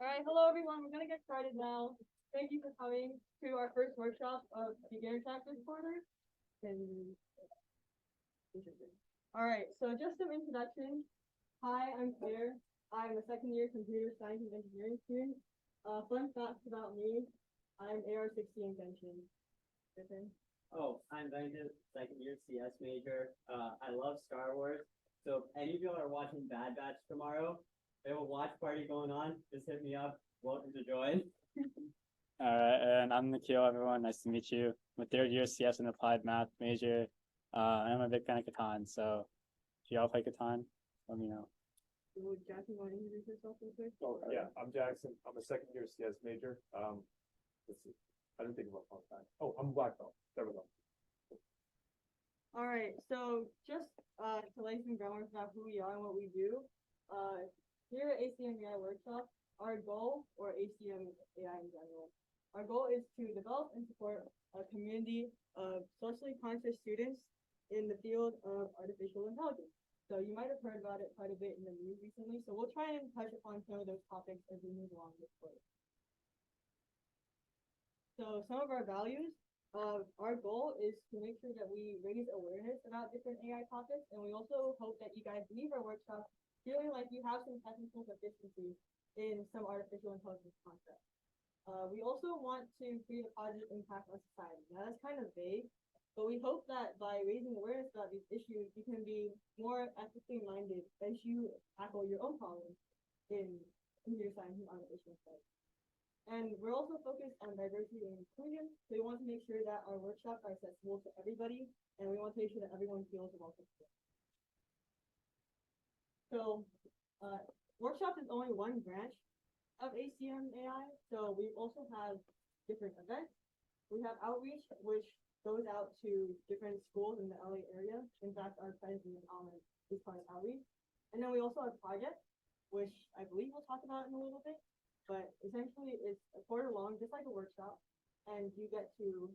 All right, hello everyone. We're gonna get started now. Thank you for coming to our first workshop of beginner track this quarter. And all right, so just some introductions. Hi, I'm Claire. I'm a second year computer science and engineering student. Fun facts about me: I'm AR-60 invention. Oh, I'm Benjamin, second year CS major. I love Star Wars. So if any of you are watching Bad Batch tomorrow, they have a watch party going on. Just hit me up. Welcome to join. All right, and I'm Nikhil, everyone. Nice to meet you. I'm a third year CS and applied math major. I'm a big fan of Catan, so if y'all play Catan, let me know. Would Jackson want to introduce yourself real quick? Oh, yeah, I'm Jackson. I'm a second year CS major. Let's see. I didn't think about all time. Oh, I'm a black belt. There we go. All right, so just to lay some groundwork about who we are and what we do. Here at ACM AI Workshop, our goal, or ACM AI in general, our goal is to develop and support a community of socially conscious students in the field of artificial intelligence. So you might have heard about it quite a bit in the news recently. So we'll try and touch upon some of those topics as we move along this course. So some of our values, our goal is to make sure that we raise awareness about different AI topics, and we also hope that you guys leave our workshop feeling like you have some technical proficiency in some artificial intelligence concepts. We also want to create a positive impact on society. Now that's kind of vague, but we hope that by raising awareness about these issues, you can be more ethically minded as you tackle your own problems in computer science and artificial intelligence. And we're also focused on diversity and inclusion. So we want to make sure that our workshops are accessible to everybody, and we want to make sure that everyone feels welcome. So workshop is only one branch of ACM AI. So we also have different events. We have outreach, which goes out to different schools in the LA area. In fact, our president is part of outreach. And then we also have projects, which I believe we'll talk about in a little bit. But essentially, it's a quarter long, just like a workshop, and you get to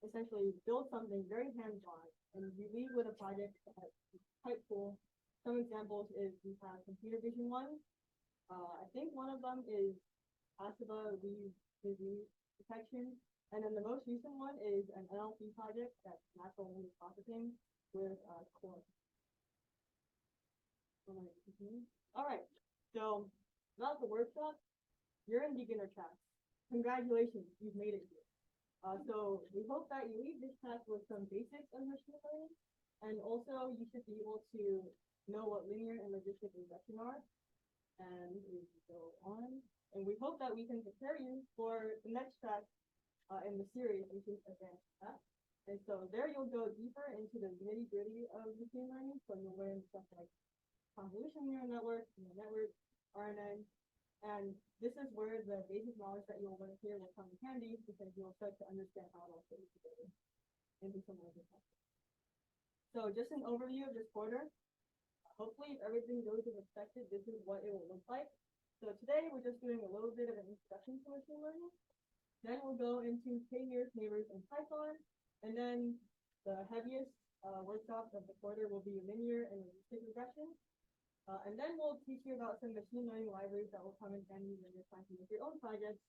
essentially build something very hands-on, and you leave with a project that's quite cool. Some examples is we have computer vision one. I think one of them is ACM disease detection, and then the most recent one is an NLP project that's natural language processing with core. All right, so about the workshop. You're in beginner track. Congratulations, you've made it here. So we hope that you leave this track with some basics of machine learning, and also you should be able to know what linear and logistic regression are. And we go on, and we hope that we can prepare you for the next track in the series, which is advanced math. And so there you'll go deeper into the nitty-gritty of machine learning. So you'll learn stuff like convolutional neural networks, RNN. And this is where the basic knowledge that you'll learn here will come in handy, because you'll start to understand how it all fits together into some of the concepts. So just an overview of this quarter. Hopefully, if everything goes as expected, this is what it will look like. So today, we're just doing a little bit of an introduction to machine learning. Then we'll go into k-nearest neighbors and Python. And then the heaviest workshop of the quarter will be linear and logistic regression. And then we'll teach you about some machine learning libraries that will come in handy when you're trying to make your own projects.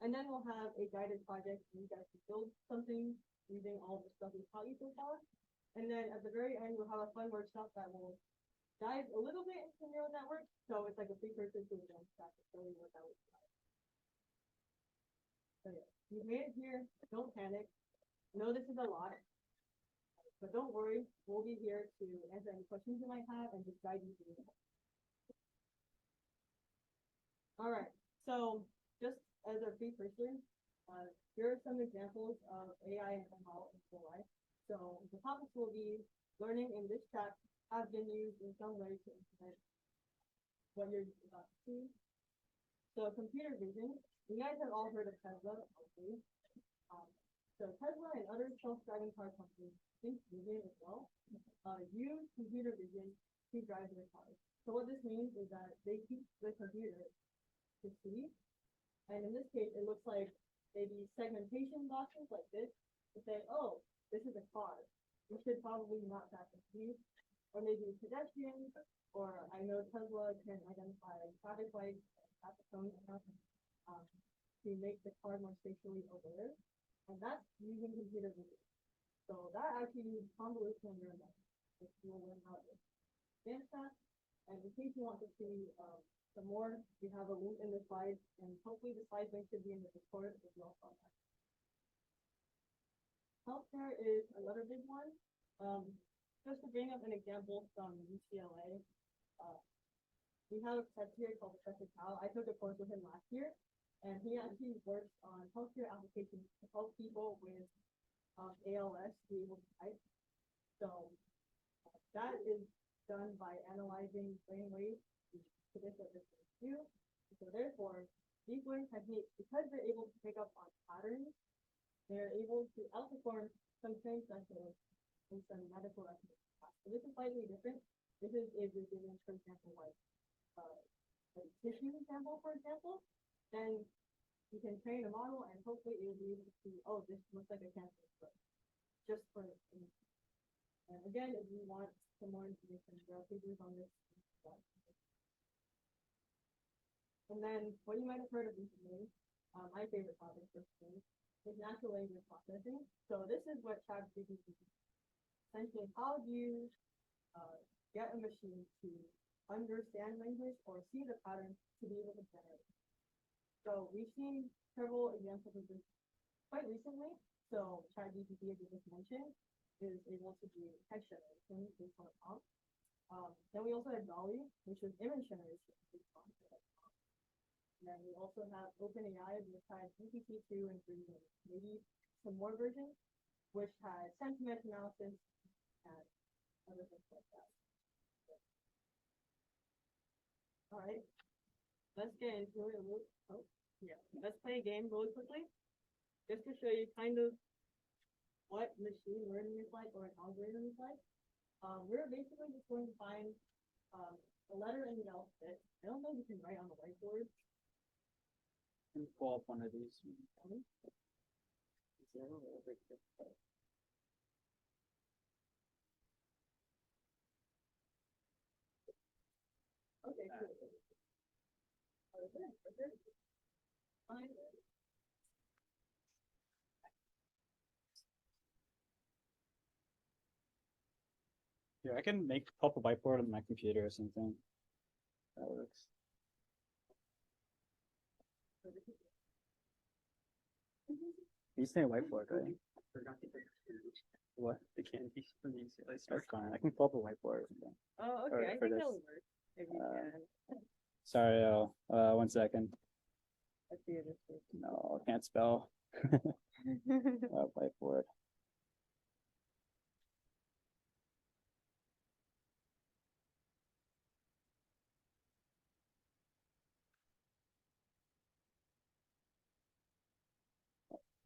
And then we'll have a guided project where you guys can build something using all the stuff we've taught you so far. And then at the very end, we'll have a fun workshop that will dive a little bit into neural networks. So it's like a precursor to advanced math to show you what that looks like. So yeah, you've made it here. Don't panic. I know this is a lot. But don't worry, we'll be here to answer any questions you might have and just guide you through it. All right, so just as a precursor, here are some examples of AI and ML in real life. So the topics will be learning in this track have been used in some way to implement what you're about to see. So computer vision, you guys have all heard of Tesla, hopefully. So Tesla and other self-driving car companies, think vision as well, use computer vision to drive their cars. So what this means is that they teach the computer to see, and in this case, it looks like maybe segmentation boxes like this to say, oh, this is a car. We should probably not pass the speed, or maybe pedestrians, or I know Tesla can identify traffic lights, at the phone to make the card more spatially aware, and that's using computer vision. So that actually uses convolutional neural networks, which you will learn how to advance that. And in case you want to see some more, we have a link in the slides, and hopefully the slides link should be in the Discord as well. Healthcare is another big one. Just to bring up an example from UCLA, we have a professor here called Professor Cal. I took a course with him last year, and he actually works on healthcare applications to help people with ALS be able to type. So that is done by analyzing brain waves to predict what this things do. So therefore, deep learning techniques, because they're able to pick up on patterns, they're able to outperform some trained specialists in some medical recognition tasks. So this is slightly different. This is if you're given, for example, like a tissue sample, for example, then you can train a model and hopefully it will be able to see, oh, this looks like a cancer, but just for and again, if you want some more information, there are papers on this. And then what you might have heard of recently, my favorite topic personally, is natural language processing. So this is what ChatGPT is. Essentially, how do you get a machine to understand language or see the patterns to be able to generate? So we've seen several examples of this quite recently. So ChatGPT, as you just mentioned, is able to do text generation based on a prompt. Then we also have Dolly, which is image generation based on a prompt. And then we also have OpenAI, which has GPT-2 and 3, and maybe some more versions, which has sentiment analysis and other things like that. All right, let's get into it a little. Oh, yeah, let's play a game really quickly, just to show you kind of what machine learning is like or an algorithm is like. We're basically just going to find a letter in the alphabet. I don't know if you can write on the whiteboard. And pull up one of these. Okay, cool. Fine. Yeah, I can pop a whiteboard on my computer or something. That works. You say whiteboard, right? What? The candy from the UCLA That's fine. I can pull up a whiteboard or something. Oh, Or okay. I for think this. that'll work. If you can. Sorry, 1 second. Let's see this. No, I can't spell. Whiteboard.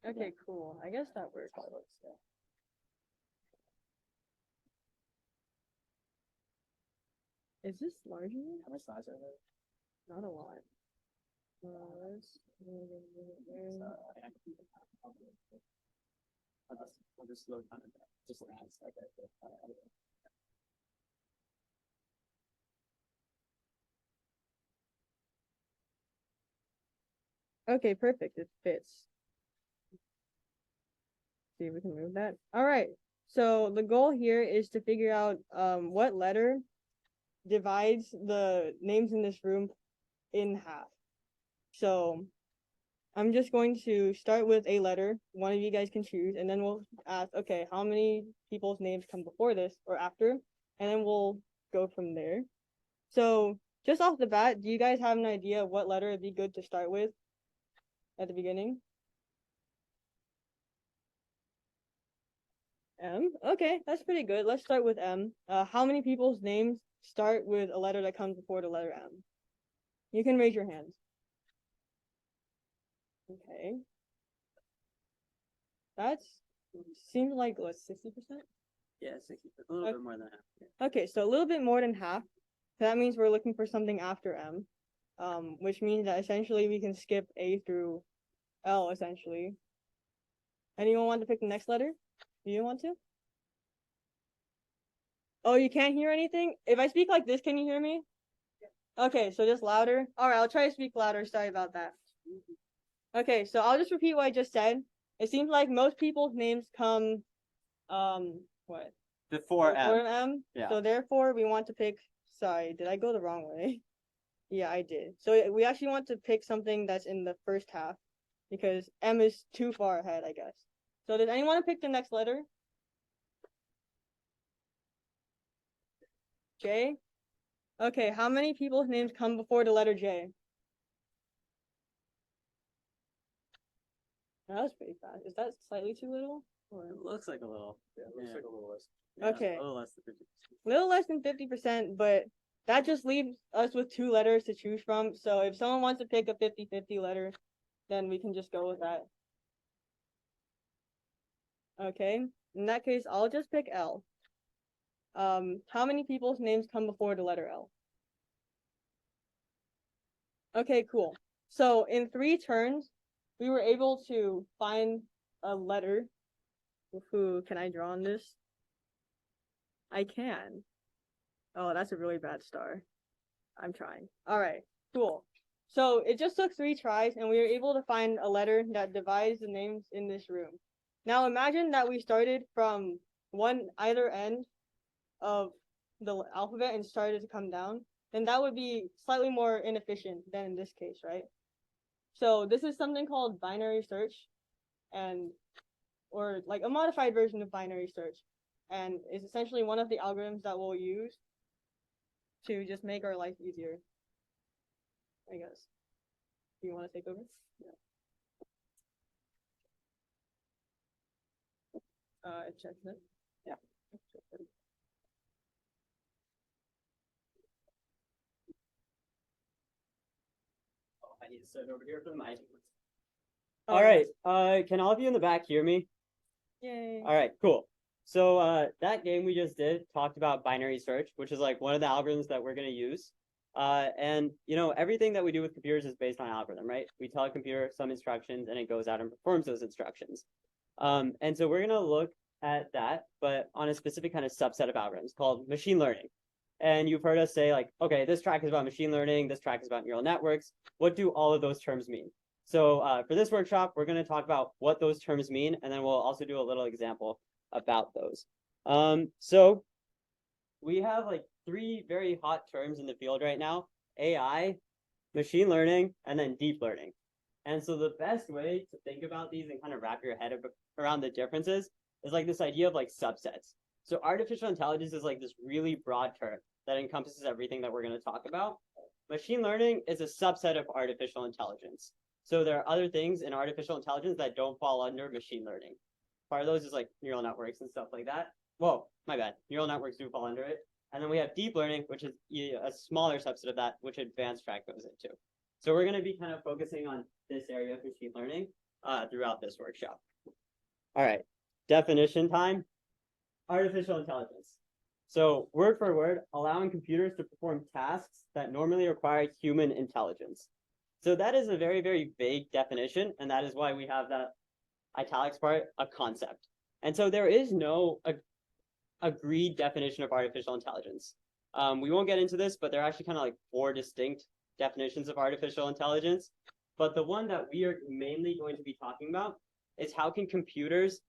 Okay, cool. I guess that works. Yeah. Is this large enough? How much size are they? Not a lot. I'll just load on it. Just Okay, perfect. It fits. See if we can move that. All right. So the goal here is to figure out what letter divides the names in this room in half. So I'm just going to start with a letter. One of you guys can choose, and then we'll ask, okay, how many people's names come before this or after? And then we'll go from there. So just off the bat, do you guys have an idea of what letter would be good to start with at the beginning? M. Okay, that's pretty good. Let's start with M. How many people's names start with a letter that comes before the letter M? You can raise your hands. Okay. That's seems like what, 60%? Yeah, 60, a little bit more than half. Okay, so a little bit more than half. That means we're looking for something after M, which means that essentially we can skip A through L essentially. Anyone want to pick the next letter? Do you want to? Oh, you can't hear anything? If I speak like this, can you hear me? Okay, so just louder. All right, I'll try to speak louder. Sorry about that. Okay, so I'll just repeat what I just said. It seems like most people's names come, what? Before Before M. M. Yeah. So therefore, we want to pick. Sorry, did I go the wrong way? Yeah, I did. So we actually want to pick something that's in the first half, because M is too far ahead, I guess. So does anyone want to pick the next letter? J? Okay, how many people's names come before the letter J? That was pretty fast. Is that slightly too little? Or... It looks like a little. Yeah, it looks Yeah. like a little less. Okay. A little less than 50. Little less than 50%, but that just leaves us with 2 letters to choose from. So if someone wants to pick a 50-50 letter, then we can just go with that. Okay, in that case, I'll just pick L. How many people's names come before the letter L? Okay, cool. So in 3 turns, we were able to find a letter. Who can I draw on this? I can. Oh, that's a really bad star. I'm trying. All right, cool. So it just took 3 tries, and we were able to find a letter that divides the names in this room. Now imagine that we started from either end of the alphabet and started to come down. Then that would be slightly more inefficient than in this case, right? So this is something called binary search, or like a modified version of binary search, and it's essentially one of the algorithms that we'll use to just make our life easier, I guess. Do you want to take over? Yeah. Check that. Yeah. Oh, I need to sit over here for the mic. All right. Can all of you in the back hear me? Yay. All right, cool. So that game we just did talked about binary search, which is like one of the algorithms that we're going to use. And you know, everything that we do with computers is based on algorithm, right? We tell a computer some instructions and it goes out and performs those instructions. And so we're going to look at that, but on a specific kind of subset of algorithms called machine learning. And you've heard us say like, okay, this track is about machine learning, this track is about neural networks. What do all of those terms mean? So for this workshop, we're going to talk about what those terms mean, and then we'll also do a little example about those. So we have like 3 very hot terms in the field right now: AI, machine learning, and then deep learning. And so the best way to think about these and kind of wrap your head around the differences is like this idea of like subsets. So artificial intelligence is like this really broad term that encompasses everything that we're going to talk about. Machine learning is a subset of artificial intelligence. So there are other things in artificial intelligence that don't fall under machine learning. Part of those is like neural networks and stuff like that. Whoa, my bad. Neural networks do fall under it. And then we have deep learning, which is a smaller subset of that, which advanced track goes into. So we're going to be kind of focusing on this area of machine learning throughout this workshop. All right, definition time. Artificial intelligence. So word for word, allowing computers to perform tasks that normally require human intelligence. So that is a very, very vague definition, and that is why we have that italics part, a concept. And so there is no agreed definition of artificial intelligence. We won't get into this, but there are actually kind of like 4 distinct definitions of artificial intelligence. But the one that we are mainly going to be talking about is how can computers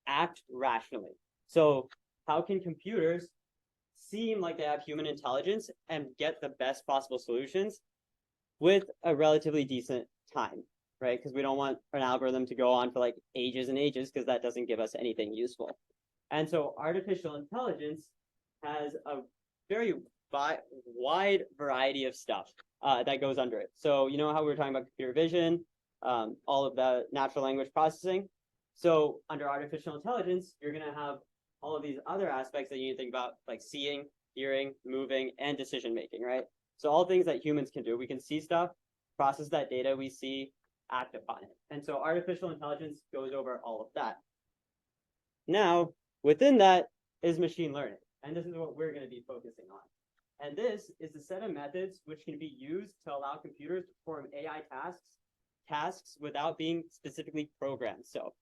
act rationally? So how can computers seem like they have human intelligence and get the best possible solutions with a relatively decent time, right? Because we don't want an algorithm to go on for like ages and ages, because that doesn't give us anything useful. And so artificial intelligence has a very wide variety of stuff that goes under it. So you know how we were talking about computer vision, all of the natural language processing. So under artificial intelligence, you're going to have all of these other aspects that you need to think about, like seeing, hearing, moving, and decision making, right? So all things that humans can do. We can see stuff, process that data we see, act upon it. And so artificial intelligence goes over all of that. Now, within that is machine learning. And this is what we're going to be focusing on. And this is a set of methods which can be used to allow computers to perform AI tasks without being specifically programmed. So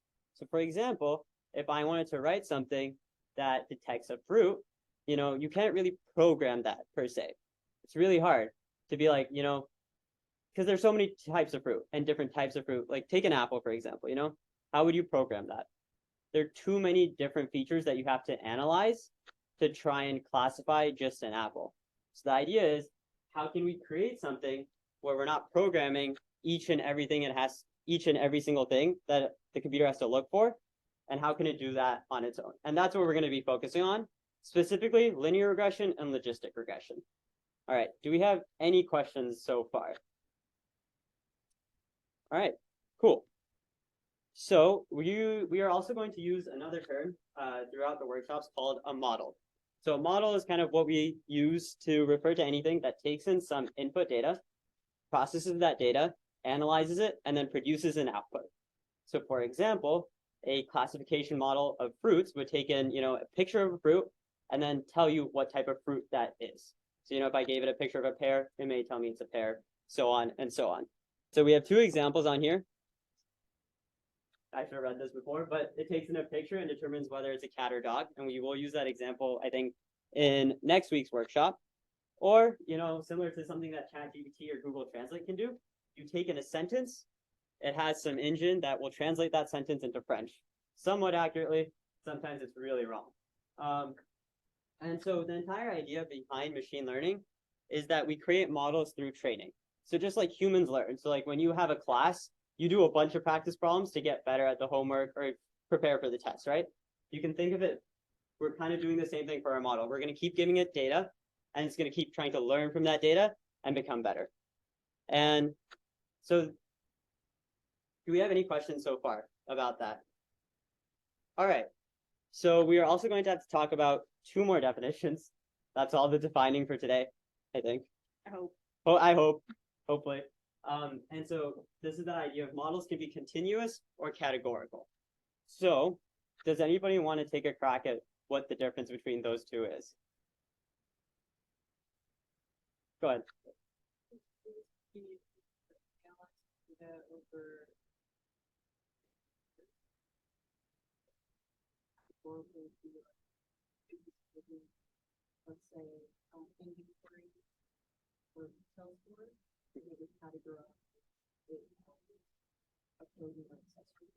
for example, if I wanted to write something that detects a fruit, you know, you can't really program that per se. It's really hard. to be like, because there's so many types of fruit and different types of fruit. Like take an apple, for example, how would you program that? There are too many different features that you have to analyze to try and classify just an apple. So the idea is, how can we create something where we're not programming each and every single thing that the computer has to look for, and how can it do that on its own? And that's what we're going to be focusing on, specifically linear regression and logistic regression. All right, do we have any questions so far? All right, cool. So we are also going to use another term throughout the workshops called a model. So a model is kind of what we use to refer to anything that takes in some input data, processes that data, analyzes it, and then produces an output. So for example, a classification model of fruits would take in, a picture of a fruit and then tell you what type of fruit that is. So, if I gave it a picture of a pear, it may tell me it's a pear, so on and so on. So we have two examples on here. I should have read this before, but it takes in a picture and determines whether it's a cat or dog. And we will use that example, I think, in next week's workshop. Or, similar to something that ChatGPT or Google Translate can do, you take in a sentence, it has some engine that will translate that sentence into French, somewhat accurately. Sometimes it's really wrong. And so the entire idea behind machine learning is that we create models through training. So just like humans learn. So like when you have a class, you do a bunch of practice problems to get better at the homework or prepare for the test, right? You can think of it, we're kind of doing the same thing for our model. We're going to keep giving it data, and it's going to keep trying to learn from that data and become better. And so do we have any questions so far about that? All right. So we are also going to have to talk about two more definitions. That's all the defining for today, I think. I hope. Oh, I hope, hopefully. And so this is the idea of models can be continuous or categorical. So does anybody want to take a crack at what the difference between those two is? Go ahead. Let's say, inventory or retail store, we would categorize it as a clothing or accessory.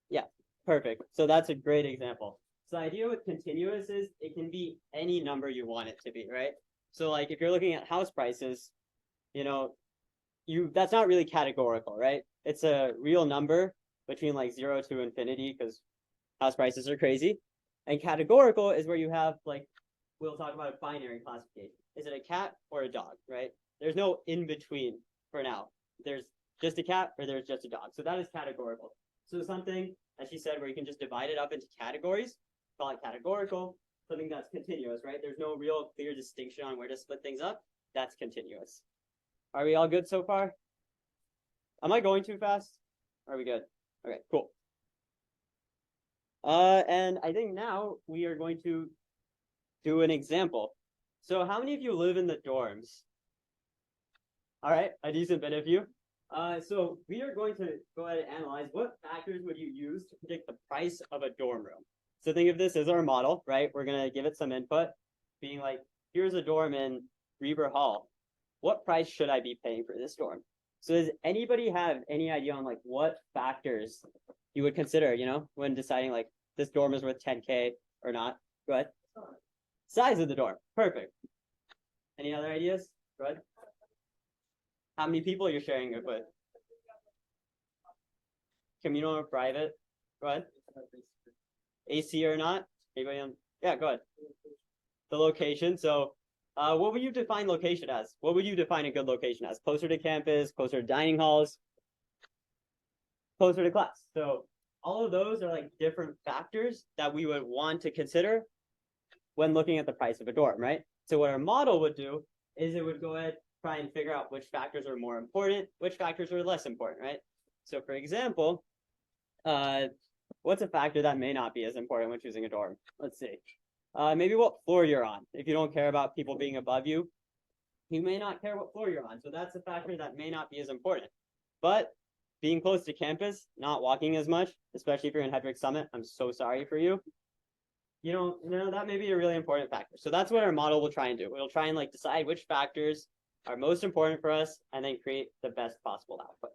Yeah, perfect. So that's a great example. So the idea with continuous is it can be any number you want it to be, right? So like if you're looking at house prices, that's not really categorical, right? It's a real number between like 0 to infinity because house prices are crazy. And categorical is where you have like, we'll talk about a binary classification. Is it a cat or a dog, right? There's no in between for now. There's just a cat or there's just a dog. So that is categorical. So something, as she said, where you can just divide it up into categories, call it categorical, something that's continuous, right? There's no real clear distinction on where to split things up. That's continuous. Are we all good so far? Am I going too fast? Are we good? Okay, cool. And I think now we are going to do an example. So how many of you live in the dorms? All right, a decent bit of you. So we are going to go ahead and analyze what factors would you use to predict the price of a dorm room. So think of this as our model, right? We're going to give it some input, being like, here's a dorm in Reber Hall. What price should I be paying for this dorm? So does anybody have any idea on like what factors you would consider, when deciding like this dorm is worth 10K or not? Go ahead. Size of the dorm. Perfect. Any other ideas? Go ahead. How many people you're sharing it with? Communal or private? Go ahead. AC or not? Anybody on? Yeah, go ahead. The location. So what would you define location as? What would you define a good location as? Closer to campus, closer to dining halls, closer to class. So all of those are like different factors that we would want to consider when looking at the price of a dorm, right? So what our model would do is it would go ahead, try and figure out which factors are more important, which factors are less important, right? So for example, what's a factor that may not be as important when choosing a dorm? Let's see. Maybe what floor you're on. If you don't care about people being above you, you may not care what floor you're on. So that's a factor that may not be as important. But being close to campus, not walking as much, especially if you're in Hedrick Summit, I'm so sorry for you. That may be a really important factor. So that's what our model will try and do. It'll try and like decide which factors are most important for us and then create the best possible output.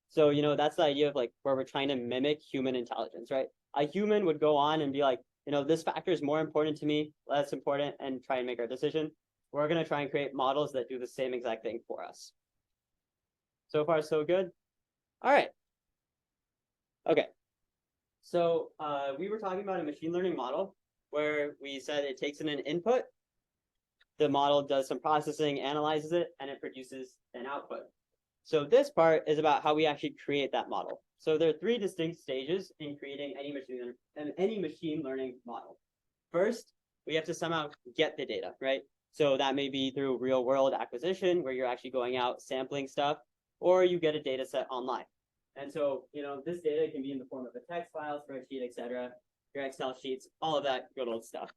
So, you know, that's the idea of like where we're trying to mimic human intelligence, right? A human would go on and be like, you know, this factor is more important to me, less important, and try and make our decision. We're going to try and create models that do the same exact thing for us. So far, so good. All right. Okay. So we were talking about a machine learning model where we said it takes in an input, the model does some processing, analyzes it, and it produces an output. So this part is about how we actually create that model. So there are three distinct stages in creating any machine learning model. First, we have to somehow get the data, right? So that may be through real world acquisition where you're actually going out sampling stuff, or you get a data set online. And so, you know, this data can be in the form of a text file, spreadsheet, etc., your Excel sheets, all of that good old stuff.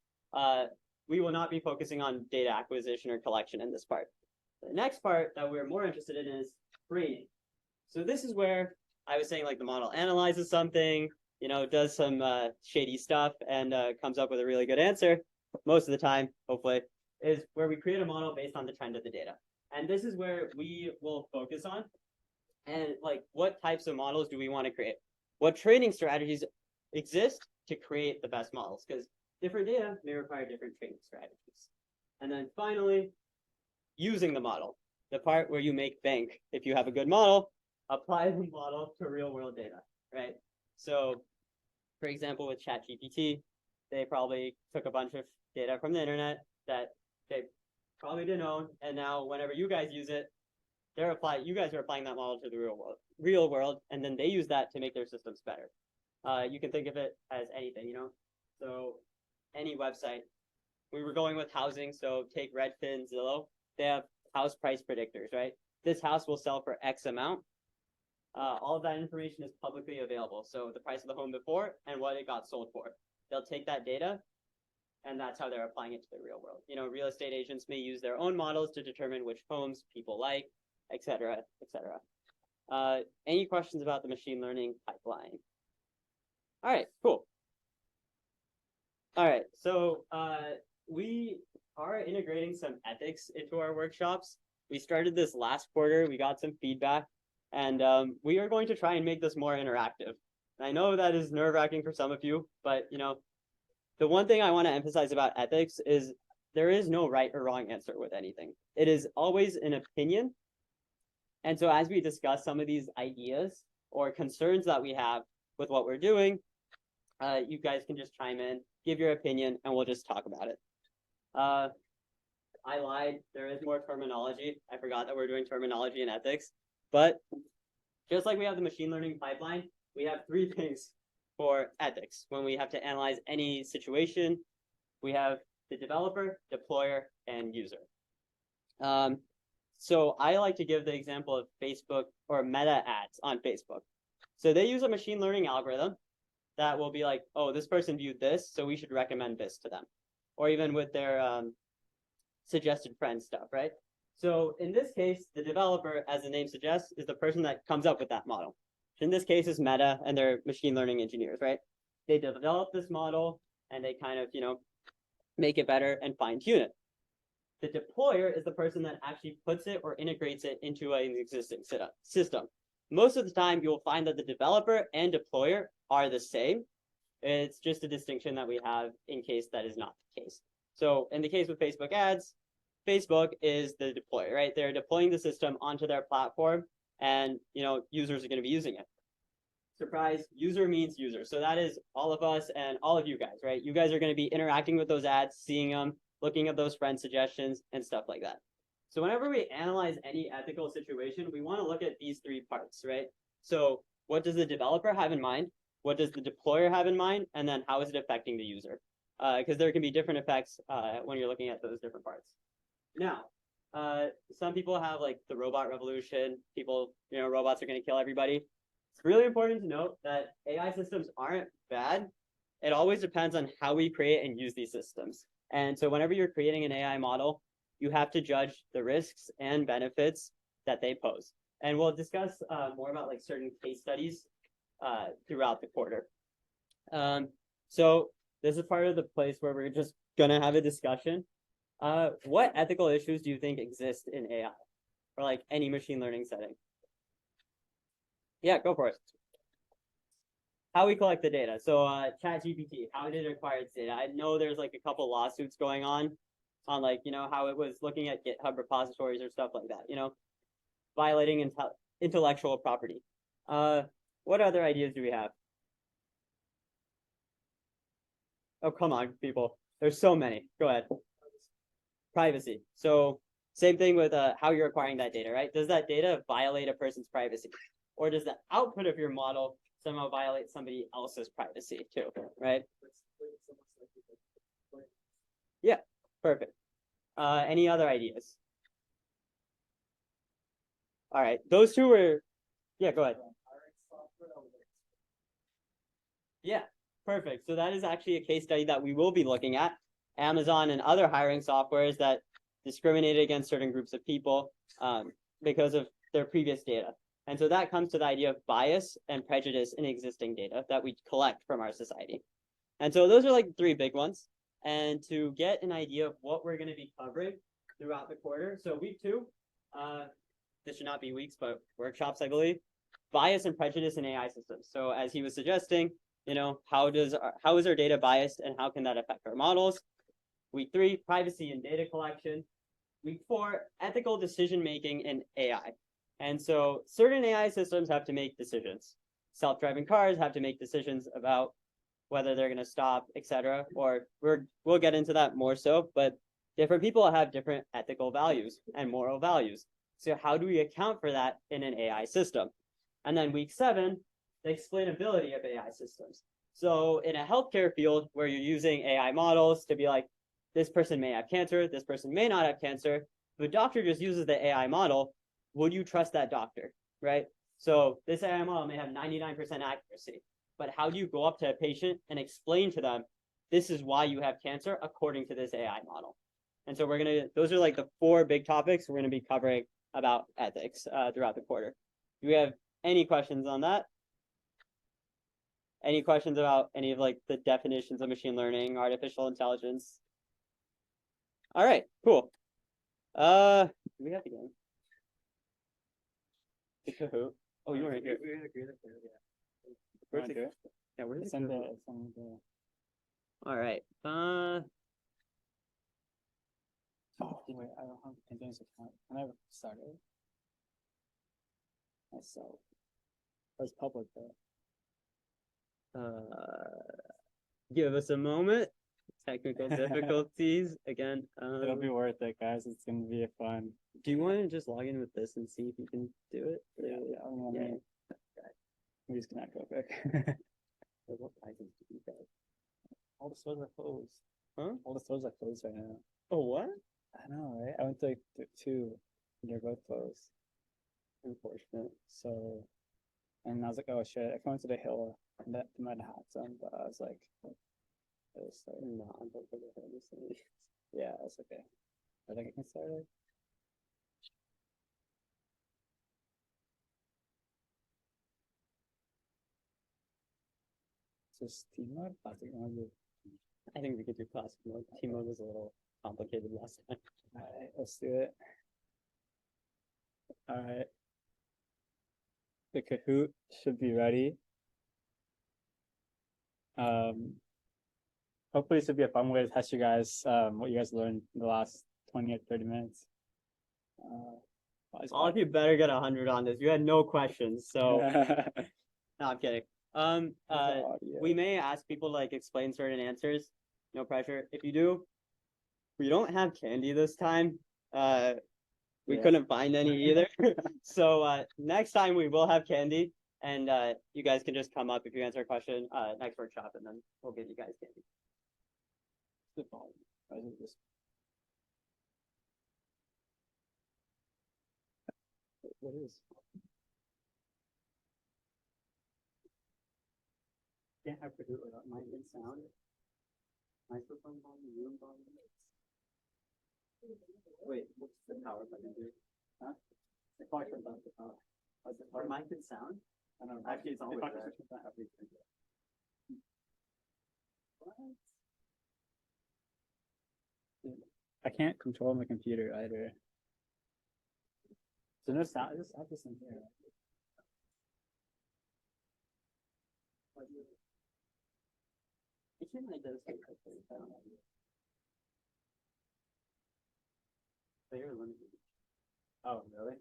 We will not be focusing on data acquisition or collection in this part. The next part that we're more interested in is training. So this is where I was saying like the model analyzes something, you know, does some shady stuff and comes up with a really good answer. Most of the time, hopefully, is where we create a model based on the trend of the data. And this is where we will focus on. And like, what types of models do we want to create? What training strategies exist to create the best models? Because different data may require different training strategies. And then finally, using the model, the part where you make bank. If you have a good model, apply the model to real world data, right? So for example, with ChatGPT, they probably took a bunch of data from the internet that they probably didn't own. And now whenever you guys use it, you guys are applying that model to the real world, and then they use that to make their systems better. You can think of it as anything, you know? So any website. We were going with housing, so take Redfin, Zillow. They have house price predictors, right? This house will sell for X amount. All of that information is publicly available. So the price of the home before and what it got sold for. They'll take that data, and that's how they're applying it to the real world. You know, real estate agents may use their own models to determine which homes people like, etc., etc. Any questions about the machine learning pipeline? All right, cool. All right, so we are integrating some ethics into our workshops. We started this last quarter. We got some feedback, and we are going to try and make this more interactive. And I know that is nerve-wracking for some of you, but you know, the one thing I want to emphasize about ethics is there is no right or wrong answer with anything. It is always an opinion. And so as we discuss some of these ideas or concerns that we have with what we're doing, you guys can just chime in, give your opinion, and we'll just talk about it. I lied. There is more terminology. I forgot that we're doing terminology and ethics. But just like we have the machine learning pipeline, we have three things for ethics. When we have to analyze any situation, we have the developer, deployer, and user. So I like to give the example of Facebook or Meta ads on Facebook. So they use a machine learning algorithm that will be like, oh, this person viewed this, so we should recommend this to them. Or even with their suggested friends stuff, right? So in this case, the developer, as the name suggests, is the person that comes up with that model. In this case, is Meta and their machine learning engineers, right? They develop this model and they kind of, you know, make it better and fine tune it. The deployer is the person that actually puts it or integrates it into an existing system. Most of the time, you'll find that the developer and deployer are the same. It's just a distinction that we have in case that is not the case. So in the case with Facebook ads, Facebook is the deployer, right? They're deploying the system onto their platform, and you know, users are going to be using it. Surprise, user means user. So that is all of us and all of you guys, right? You guys are going to be interacting with those ads, seeing them, looking at those friend suggestions and stuff like that. So whenever we analyze any ethical situation, we want to look at these three parts, right? So what does the developer have in mind? What does the deployer have in mind? And then how is it affecting the user? Because there can be different effects when you're looking at those different parts. Now, some people have like the robot revolution. People, you know, robots are going to kill everybody. It's really important to note that AI systems aren't bad. It always depends on how we create and use these systems. And so whenever you're creating an AI model, you have to judge the risks and benefits that they pose. And we'll discuss more about like certain case studies throughout the quarter. So this is part of the place where we're just gonna have a discussion. What ethical issues do you think exist in AI? or like any machine learning setting. Yeah, go for it. How we collect the data. So ChatGPT, how did it acquire its data? I know there's like a couple lawsuits going on like, you know, how it was looking at GitHub repositories or stuff like that, you know, violating intellectual property. What other ideas do we have? Oh, come on, people. There's so many. Go ahead. Privacy. So same thing with how you're acquiring that data, right? Does that data violate a person's privacy? Or does the output of your model somehow violate somebody else's privacy too, right? Yeah, perfect. Any other ideas? All right, those two were, yeah, go ahead. Yeah, perfect. So that is actually a case study that we will be looking at. Amazon and other hiring softwares that discriminated against certain groups of people because of their previous data. And so that comes to the idea of bias and prejudice in existing data that we collect from our society. And so those are like three big ones. And to get an idea of what we're going to be covering throughout the quarter. So week 2, this should not be weeks, but workshops, I believe. Bias and prejudice in AI systems. So as he was suggesting, you know, how is our data biased and how can that affect our models? Week 3, privacy and data collection. Week 4, ethical decision making in AI. And so certain AI systems have to make decisions. Self-driving cars have to make decisions about whether they're going to stop, etc. Or we'll get into that more so, but different people have different ethical values and moral values. So how do we account for that in an AI system? And then week 7, the explainability of AI systems. So in a healthcare field where you're using AI models to be like, this person may have cancer, this person may not have cancer, the doctor just uses the AI model, would you trust that doctor, right? So this AI model may have 99% accuracy, but how do you go up to a patient and explain to them, this is why you have cancer according to this AI model? And so those are like the 4 big topics we're gonna be covering about ethics throughout the quarter. Do we have any questions on that? Any questions about any of like the definitions of machine learning, artificial intelligence? All right, cool. Do we have the game? The Kahoot. Oh, you weren't here. Where's the, yeah, where's It's the in Kahoot? the, it's in the. All right. Oh wait, I don't have a continuous account. I never started. Myself. That's public though. Give us a moment. Technical difficulties again. It'll be worth it, guys. It's gonna be fun. Do you want to just log in with this and see if you can do it? Yeah, I'm Yeah. We just connect real quick. What items do you guys? All the stores are closed. Huh? All the stores are closed right now. Oh, what? I know, right? I went to like 2, and they're both closed. Unfortunate. So, and I was like, oh shit, I can went to the hill and that to Manhattan, but I was like, it was like, No, I'm not going to this thing. yeah, it's okay. I think I can start it. Just team mode? I think I'm gonna do. I think we could do classic mode. Team mode was a little complicated last time. Alright, let's do it. Alright. The Kahoot should be ready. Hopefully this will be a fun way to test you guys, what you guys learned in the last 20 or 30 minutes. All of you better get 100 on this. You had no questions, so no, I'm kidding. We may ask people to like explain certain answers. No pressure. If you do, we don't have candy this time. We couldn't find any either. So next time we will have candy, and you guys can just come up if you answer a question next workshop, and then we'll give you guys candy. What is? Can't have to do it without mic and sound. Microphone volume, room volume. Wait, what's the power button do? Huh? The power button does the power. Or mic and sound? I don't know. Actually, it's always there. I can't control my computer either. So no sound, just add this in here. It can't like this. I don't know. Player limited. Oh, really?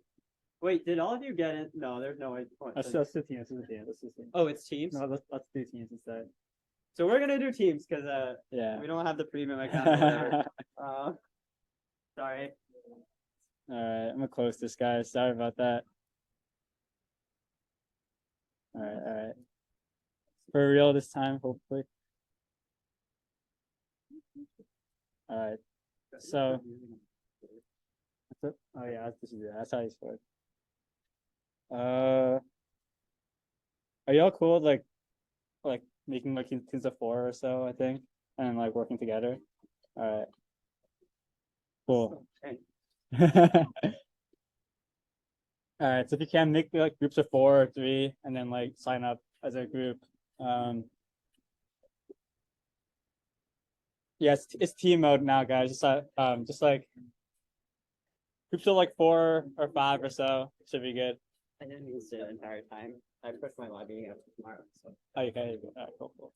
Wait, did all of you get it? No, there's no way. Let's do teams. Let's do teams. Oh, it's teams. No, let's do teams instead. So we're gonna do teams because Yeah. we don't have the premium account. Or whatever. Sorry. All right, I'm gonna close this, guys. Sorry about that. All right. For real this time, hopefully. All right. So. Oh yeah, that's how you scored. Are y'all cool with, like making like teams of 4 or so, I think, and like working together? All right. Cool. All right, so if you can make like groups of 4 or 3, and then like sign up as a group. Yeah, it's team mode now, guys. Just like groups of like 4 or 5 or so should be good. I didn't use it the entire time. I pushed my lobbying up to tomorrow. So. Oh, okay. All right, cool.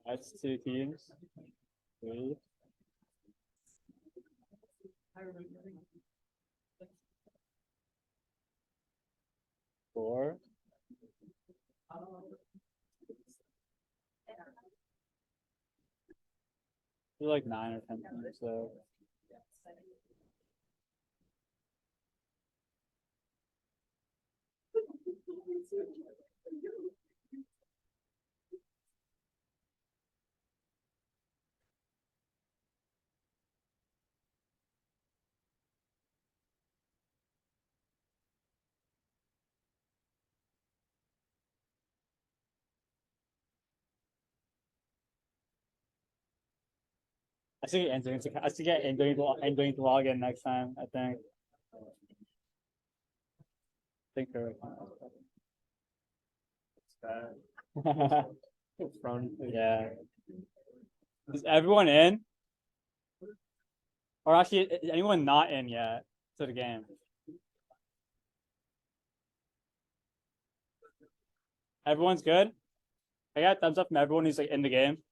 That's 2 teams. 3. 4. You're like 9 or 10 teams, so. I should get entering to log in next time, I think. Yeah. Is everyone in? Or actually, is anyone not in yet to the game? Everyone's good? I got thumbs up from everyone who's like in the game.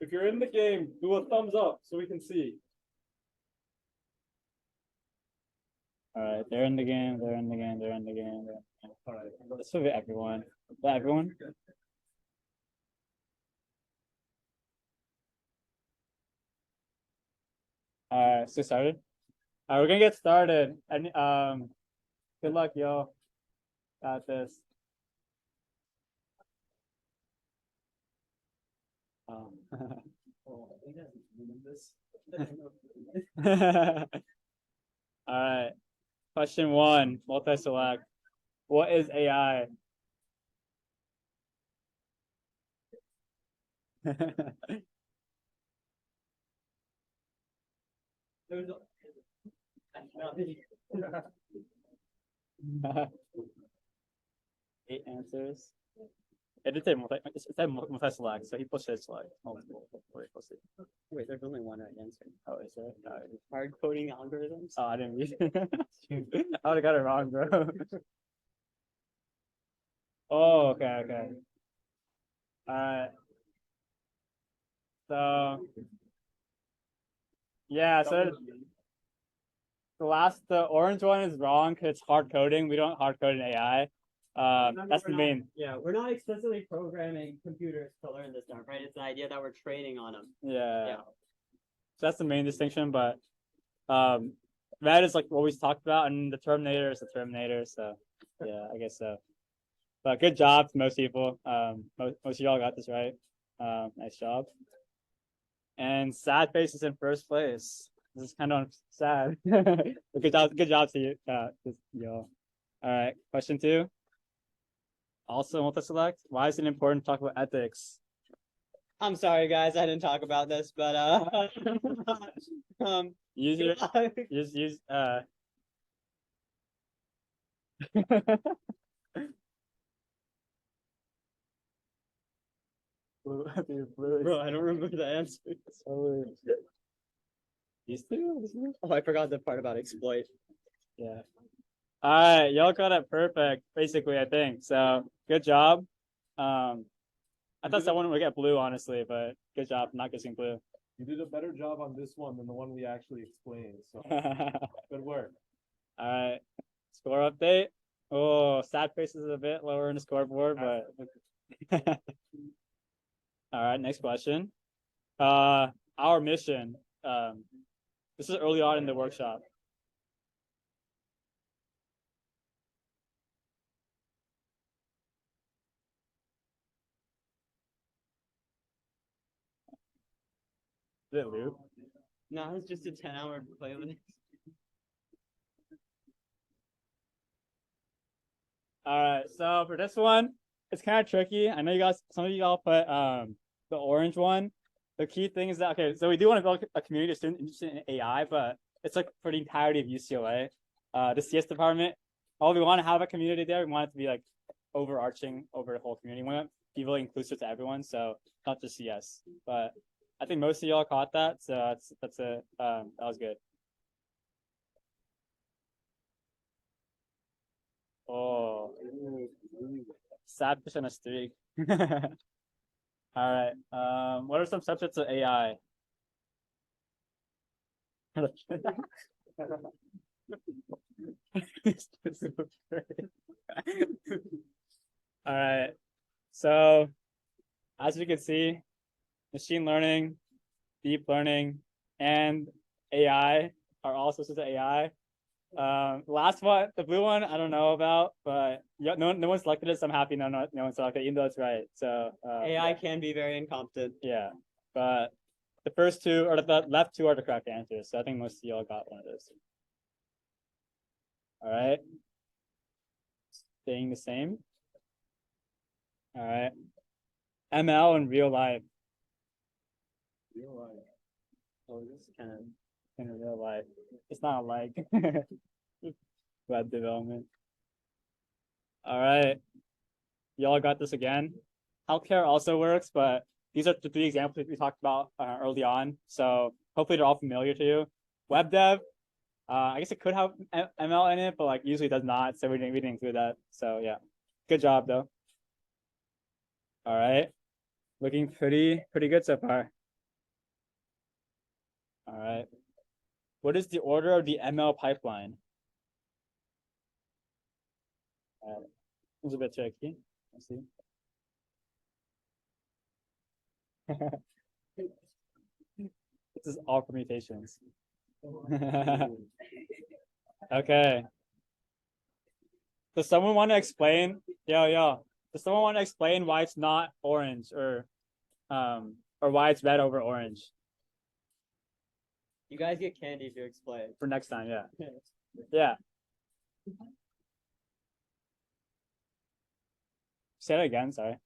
If you're in the game, do a thumbs up so we can see. All right, they're in the game. All right, let's look at everyone. Is that everyone? All right, so started. All right, we're gonna get started. And good luck, yo. Got this. All right. Question 1, multi-select. What is AI? Eight answers. It did say multi-select, so he pushed his select. Wait, there's only one right answer. Oh, is there? Hard coding algorithms. Oh, I didn't read it. I would have got it wrong, bro. Oh, okay. Alright. So yeah, so the orange one is wrong because it's hard coding. We don't hard code in AI. That's the main. Yeah, we're not explicitly programming computers to learn this stuff, right? It's the idea that we're training on them. Yeah. So that's the main distinction, but that is like what we talked about, and the Terminator is the Terminator. So yeah, I guess so. But good job to most people. Most of y'all got this right. Nice job. And sad face is in first place. This is kind of sad. Good job to you, y'all. All right, question 2. Also multi-select. Why is it important to talk about ethics? I'm sorry, guys, I didn't talk about this, but Use your use blue, bro, I don't remember the answer. These two? Oh, I forgot the part about exploit. Yeah. All right, y'all got it perfect, basically, I think. So good job. I thought someone would get blue, honestly, but good job not guessing blue. You did a better job on this one than the one we actually explained, so good work. All right, score update. Oh, sad face is a bit lower in the scoreboard, but all right, next question. Our mission. This is early on in the workshop. Is it loop? No, it's just a 10-hour playlist. All right, so for this one, it's kind of tricky. I know you guys, some of you all put the orange one. The key thing is that, okay, so we do want to build a community of students interested in AI, but it's like for the entirety of UCLA. The CS department, we want to have a community there. We want it to be like overarching over the whole community. We want to be really inclusive to everyone, so not just CS. But I think most of y'all caught that, so that's it. That was good. Oh, sad fish on a streak. All right. What are some subsets of AI? All right. So as you can see, machine learning, deep learning, and AI are all subsets of AI. Last one, the blue one, I don't know about, but yeah, no one selected it, so I'm happy no one selected it, even though it's right. So AI can be very incompetent. yeah, but the first two or the left two are the correct answers. So I think most of y'all got one of those. All right, staying the same. All right, ML in real life. Real life. Oh, this is kind of In real life, it's not like web development. All right, y'all got this again. Healthcare also works, but these are the 3 examples we talked about early on. So hopefully they're all familiar to you. Web dev, I guess it could have ML in it, but like usually does not. So we didn't include that. So yeah, good job though. All right, looking pretty good so far. All right, what is the order of the ML pipeline? It's a bit tricky. Let's see. This is all permutations. Okay. Does someone want to explain? Yo. Does someone want to explain why it's not orange or why it's red over orange? You guys get candy if you explain. For next time, yeah. Yeah. Say it again, sorry.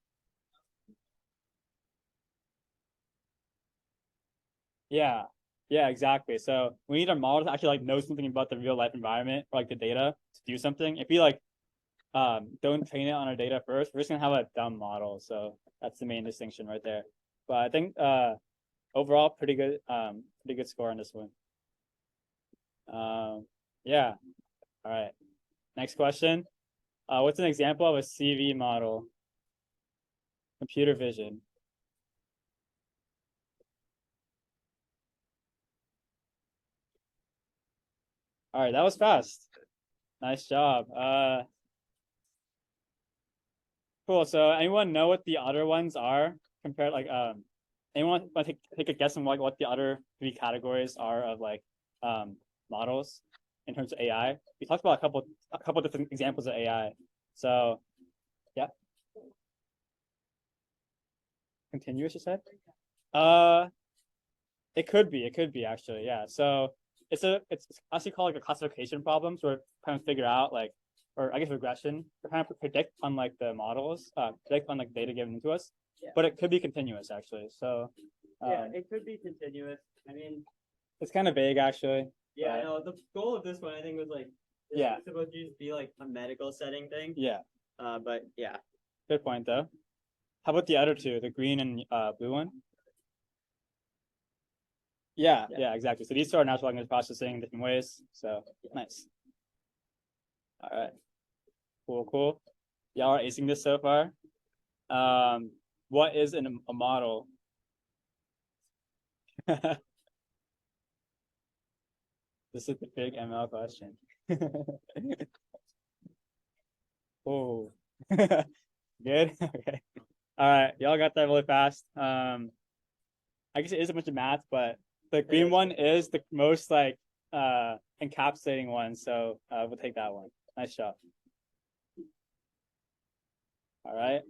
Yeah, exactly. So we need our model to actually like know something about the real life environment or like the data to do something. If we like don't train it on our data first, we're just gonna have a dumb model. So that's the main distinction right there. But I think overall pretty good score on this one. Yeah. All right. Next question. What's an example of a CV model? Computer vision. All right, that was fast. Nice job. Cool. So anyone know what the other ones are compared like anyone want to take a guess on like what the other 3 categories are of like models in terms of AI? We talked about a couple different examples of AI. So yeah. continuous, you said? It could be actually, yeah. So it's actually called like a classification problem, so we're trying to figure out like, or I guess regression, we're trying to predict on like the models, predict on like data given to us. Yeah. But it could be continuous actually. So Yeah, it could be continuous. I mean, it's kind of vague actually. yeah, Right. no, the goal of this one I think was like this Yeah. was supposed to just be like a medical setting thing. Yeah, But yeah. good point though. How about the other two, the green and blue one? Yeah, Yeah. yeah, exactly. So these two are natural language processing in different ways. So nice. All right. Cool. Y'all are acing this so far. What is a model? This is the big ML question. Oh, good. Okay. All right, y'all got that really fast. I guess it is a bunch of math, but the green one is the most like encapsulating one, so we'll take that one. Nice job. All right,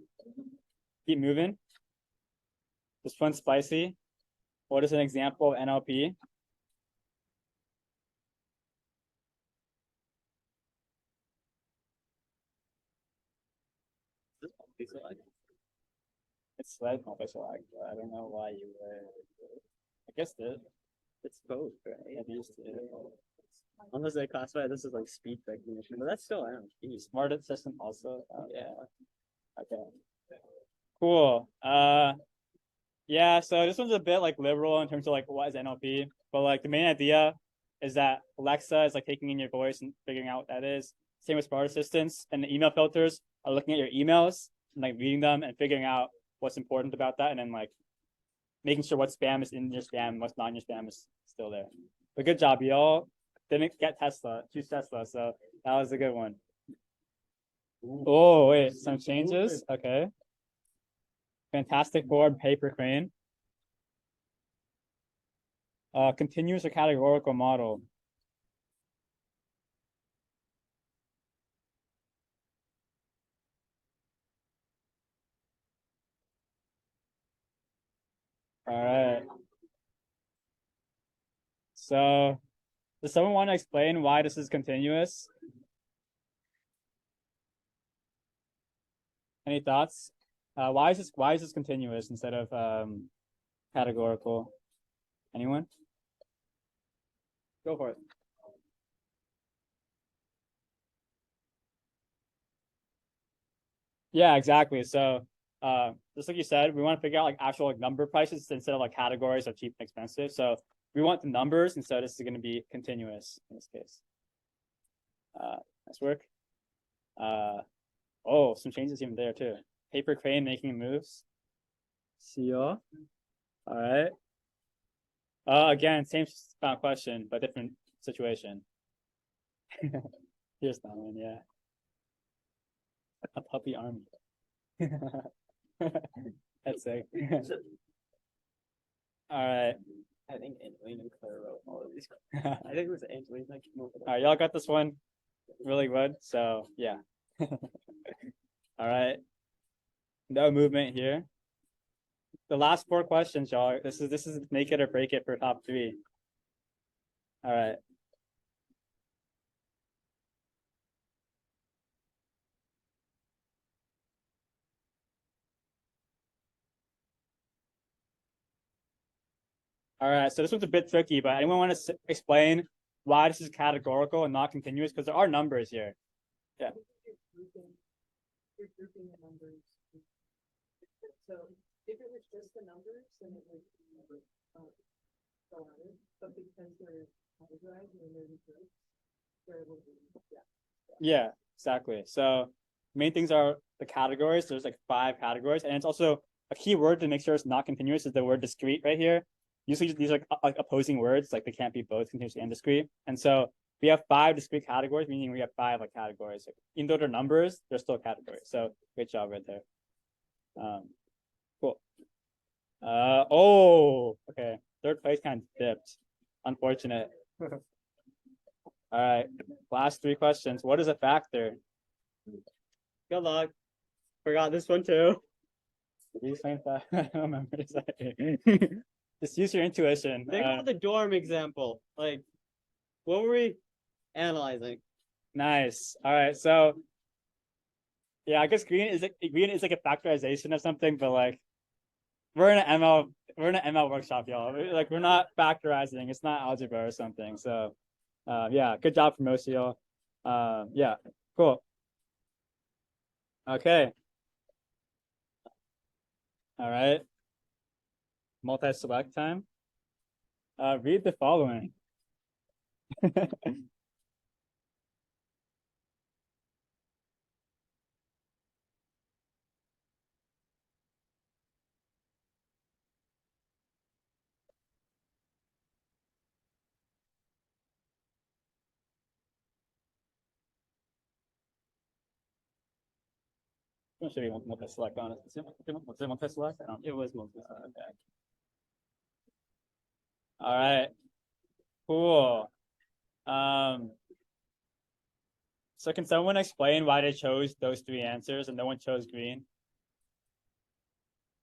keep moving. This one's spicy. What is an example of NLP? It's sled multi-select, but I don't know why you were. I guess It's both, right? I've used it. Unless they classify this as like speech recognition, but that's still NLP. Smart system also. Yeah. Okay. Cool. Yeah, so this one's a bit like liberal in terms of like what is NLP, but like the main idea is that Alexa is like taking in your voice and figuring out what that is. Same with smart assistants, and the email filters are looking at your emails and like reading them and figuring out what's important about that, and then like making sure what spam is in your spam and what's not in your spam is still there. But good job, y'all. Didn't get Tesla, choose Tesla, so that was a good one. Oh wait, some changes. Okay. Fantastic Four, paper crane. Continuous or categorical model. All right. So, does someone want to explain why this is continuous? Any thoughts? Why is this continuous instead of categorical? Anyone? Go for it. Yeah, exactly. So, just like you said, we want to figure out like actual like number prices instead of like categories of cheap and expensive. So we want the numbers, and so this is going to be continuous in this case. Nice work. Oh, some changes even there too. Paper crane making moves. See y'all. All right. Again, same question, but different situation. Here's that one, yeah. A puppy army. That's sick. All right. I think Angelina and Claire wrote all of these. I think it was Angelina that came up with All right, y'all got this one really good. So yeah. All right. No movement here. The last 4 questions, y'all. This is make it or break it for top 3. All right. All right, so this one's a bit tricky, but anyone want to explain why this is categorical and not continuous? Because there are numbers here. Yeah. You're grouping the numbers. So if it was just the numbers, then it would go on it. But because they're categorized and they're groups, they're able to, Yeah, exactly. So main things are the categories. There's like 5 categories, and it's also a key word to make sure it's not continuous is the word discrete right here. Usually these are like opposing words, like they can't be both continuous and discrete. And so we have 5 discrete categories, meaning we have 5 like categories. Like, even though they're numbers, they're still categories. So great job right there. Cool. Oh, okay. 3rd place kind of dipped. Unfortunate. All right. Last 3 questions. What is a factor? Good luck. Forgot this one too. Did we explain that? I don't remember exactly. Just use your intuition. Think about the dorm example. Like, what were we analyzing? Nice. All right. So yeah, I guess green is like a factorization of something, but like we're in an ML workshop, y'all. Like we're not factorizing. It's not algebra or something. So yeah, good job for most of y'all. Yeah, cool. Okay. All right. Multi-select time. Read the following. I'm sure you want multi-select on it. Was it multi-select? It was mostly. Okay. All right. Cool. So can someone explain why they chose those three answers and no one chose green?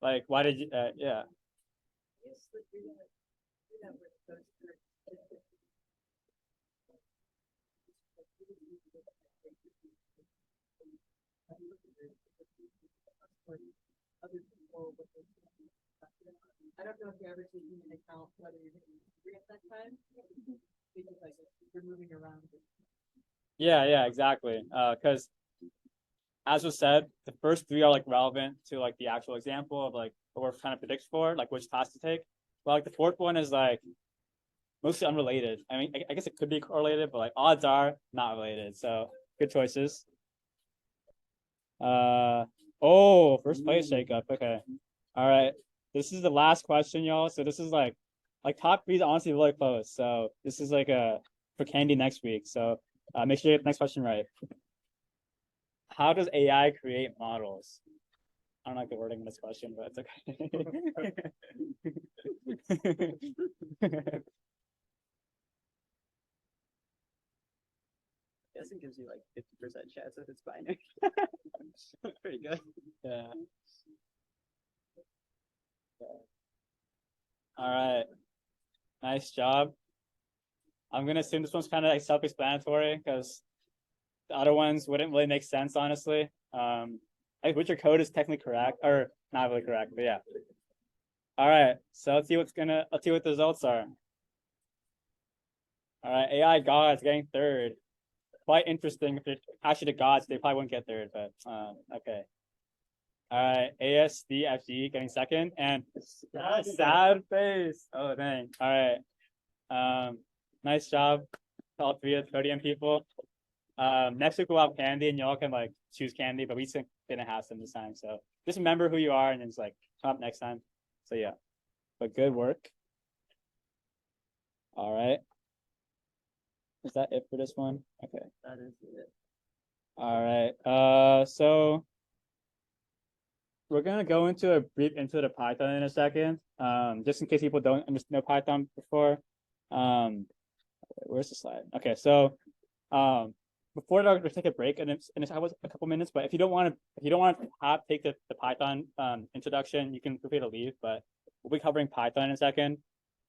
Like, why did you? Yeah. I don't know if you're ever taking into account whether you're hitting three at that time. Because like you're moving around. Yeah, exactly. Because as was said, the first three are like relevant to like the actual example of like what we're trying to predict for, like which class to take. But like the fourth one is like mostly unrelated. I mean, I guess it could be correlated, but like odds are not related. So good choices. Oh, first place shakeup. Okay. All right. This is the last question, y'all. So this is like top three is honestly really close. So this is like for candy next week. So make sure you get the next question right. How does AI create models? I don't like the wording of this question, but it's okay. I guess it gives you like 50% chance if it's binary. Pretty good. Yeah. All right. Nice job. I'm gonna assume this one's kind of like self-explanatory because the other ones wouldn't really make sense, honestly. Which your code is technically correct or not really correct, but yeah. All right. So let's see what the results are. All right, AI gods getting third. Quite interesting. If they're actually the gods, they probably wouldn't get third, but okay. All right, ASDFG getting second, and sad face. Oh dang. All right. Nice job to all three of the podium people. Next week we'll have candy, and y'all can like choose candy, but we didn't have some this time. So just remember who you are, and then just like come up next time. So yeah, but good work. All right. Is that it for this one? Okay. That is it. All right. So we're gonna go into a brief intro to Python in a second. Just in case people don't know Python before. Where's the slide? Okay, so before that, we'll take a break and it's a couple minutes. But if you don't want to take the Python introduction, you can feel free to leave. But we'll be covering Python in a second.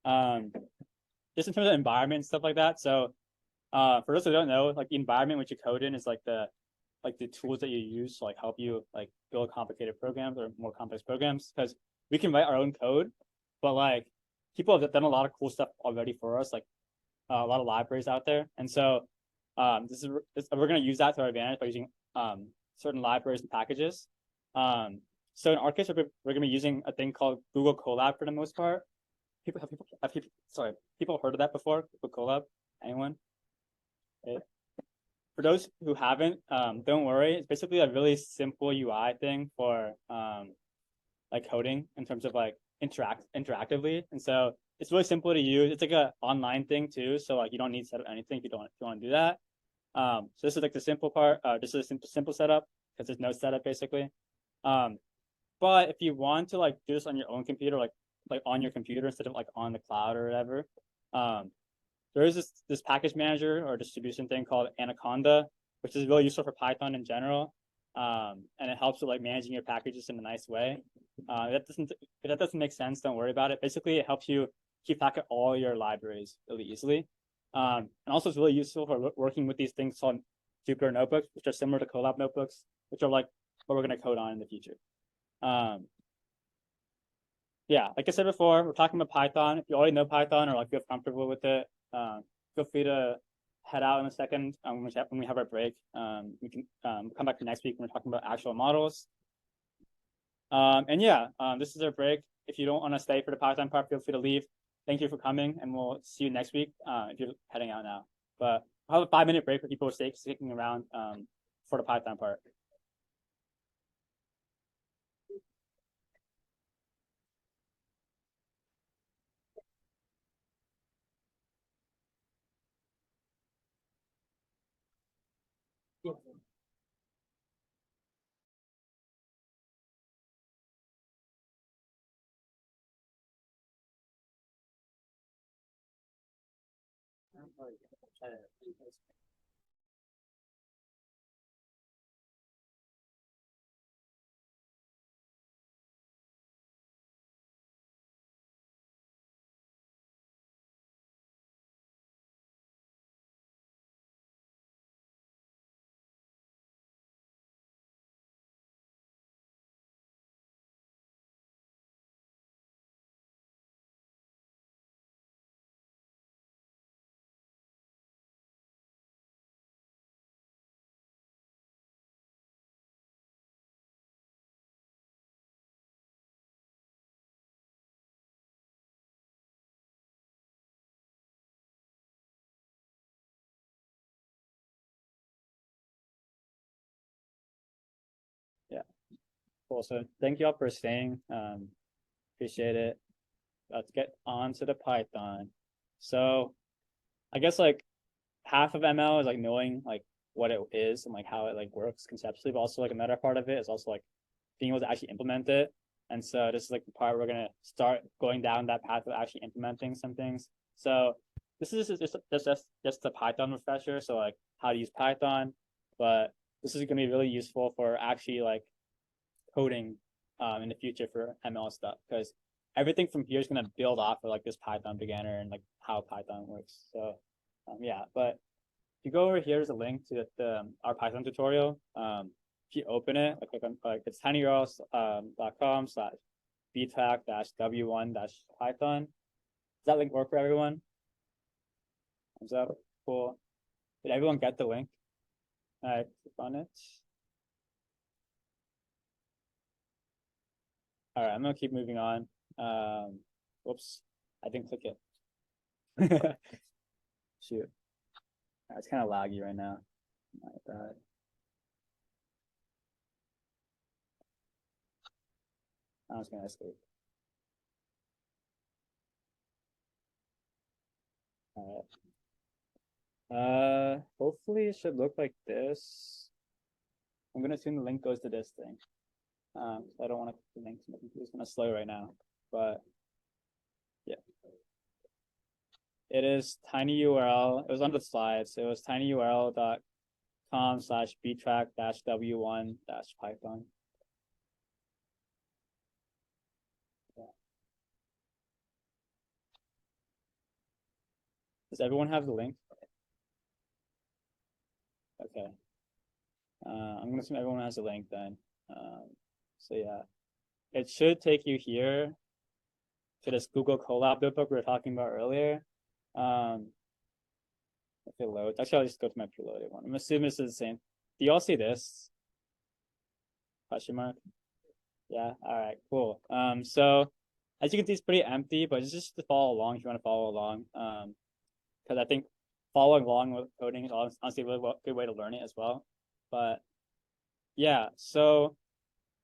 Just in terms of environment and stuff like that. So for those who don't know, like the environment which you code in is like the tools that you use to like help you like build complicated programs or more complex programs, because we can write our own code, but like people have done a lot of cool stuff already for us, like a lot of libraries out there. And so we're going to use that to our advantage by using certain libraries and packages. So in our case, we're going to be using a thing called Google Colab for the most part. People heard of that before? Google Colab? Anyone? Okay. For those who haven't, don't worry. It's basically a really simple UI thing for like coding in terms of like interactively. And so it's really simple to use. It's like a online thing too. So like you don't need to set up anything if you don't want to do that. So this is like the simple part. This is a simple setup because there's no setup basically. But if you want to like do this on your own computer, like on your computer instead of like on the cloud or whatever, there is this package manager or distribution thing called Anaconda, which is really useful for Python in general. And it helps with like managing your packages in a nice way. If that doesn't make sense, don't worry about it. Basically, it helps you keep track of all your libraries really easily. And also it's really useful for working with these things called Jupyter notebooks, which are similar to Colab notebooks, which are like what we're going to code on in the future. Yeah, like I said before, we're talking about Python. If you already know Python or like feel comfortable with it, feel free to head out in a second when we have our break. We can come back to next week when we're talking about actual models. And yeah, this is our break. If you don't want to stay for the Python part, feel free to leave. Thank you for coming, and we'll see you next week if you're heading out now. But I'll have a 5-minute break for people sticking around for the Python part. Yeah, cool. So thank you all for staying. Appreciate it. Let's get on to the Python. So I guess like half of ML is like knowing like what it is and like how it like works conceptually, but also like another part of it is also like being able to actually implement it. And so this is like the part we're gonna start going down that path of actually implementing some things. So this is just a Python refresher. So like how to use Python, but this is gonna be really useful for actually like coding in the future for ML stuff, because everything from here is gonna build off of like this Python beginner and like how Python works. So yeah, but if you go over here, there's a link to our Python tutorial. If you open it, like it's tinyurls.com/btrack-w1-python. Does that link work for everyone? Thumbs up. Cool. Did everyone get the link? All right, click on it. All right, I'm gonna keep moving on. Whoops, I didn't click it. Shoot. It's kind of laggy right now. My bad. I was gonna escape. All right. Hopefully it should look like this. I'm gonna assume the link goes to this thing. I don't want to click the link. It's kind of slow right now, but yeah. It is tinyurl. It was on the slides. It was tinyurl.com/btrack-w1-python. Yeah. Does everyone have the link? Okay. I'm gonna assume everyone has the link then. So yeah, it should take you here to this Google Colab notebook we were talking about earlier. If it loads, actually, I'll just go to my preloaded one. I'm assuming this is the same. Do you all see this? Question mark? Yeah. All right. Cool. So as you can see, it's pretty empty, but it's just to follow along if you want to follow along. Because I think following along with coding is honestly a really good way to learn it as well. But yeah, so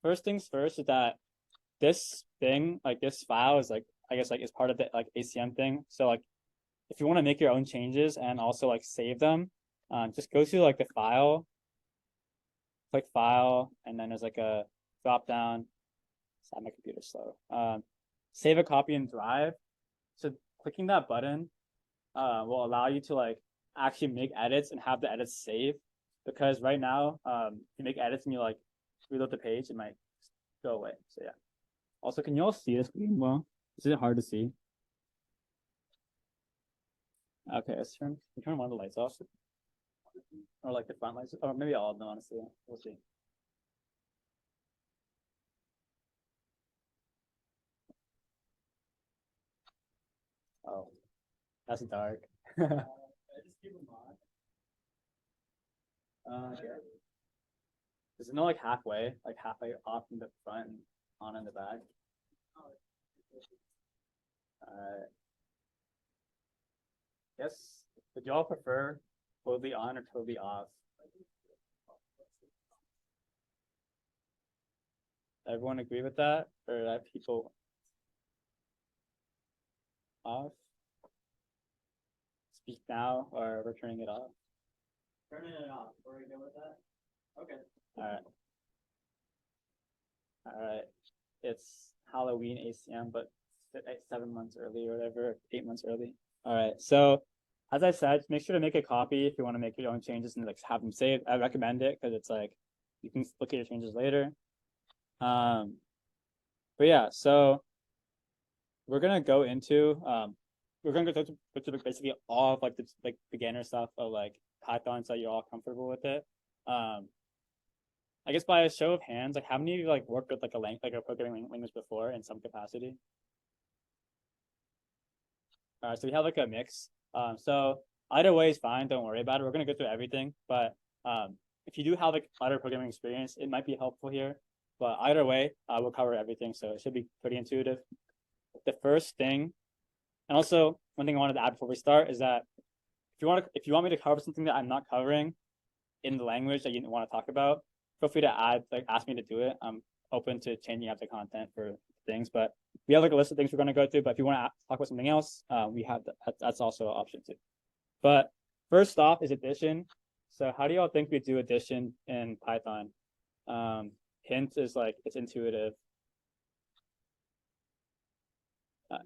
first things first is that this thing, like this file, is like I guess like is part of the like ACM thing. So like if you want to make your own changes and also like save them, just go to like the file, click file, and then there's like a drop down. Sorry, my computer's slow. Save a copy in Drive. So clicking that button will allow you to like actually make edits and have the edits saved. because right now, if you make edits and you like reload the page, it might go away. So yeah. Also, can you all see the screen well? Is it hard to see? Okay, let's turn one of the lights off. Or like the front lights, or maybe all of them, honestly. We'll see. Oh, that's dark. Just keep them on. Okay. Is it not like halfway off in the front and on in the back? Guess, would y'all prefer totally on or totally off? Everyone agree with that, or that people off? Speak now, or we're turning it off? Turning it off. Are we good with that? Okay. All right. It's Halloween ACM, but 7 months early or whatever, 8 months early. All right. So as I said, make sure to make a copy if you want to make your own changes and like have them saved. I recommend it because it's like you can look at your changes later. But yeah, so we're gonna go into we're gonna go to basically all of like the like beginner stuff of like Python, so you're all comfortable with it. I guess by a show of hands, like how many of you like worked with like a programming language before in some capacity? So we have like a mix. So either way is fine. Don't worry about it. We're gonna go through everything, but if you do have like other programming experience, it might be helpful here. But either way, we'll cover everything, so it should be pretty intuitive. The first thing, and also one thing I wanted to add before we start is that if you want me to cover something that I'm not covering in the language that you want to talk about, feel free to ask me to do it. I'm open to changing up the content for things, but we have like a list of things we're going to go through. But if you want to talk about something else, we have that's also an option too. But first off is addition. So how do y'all think we do addition in Python? Hint is like it's intuitive. All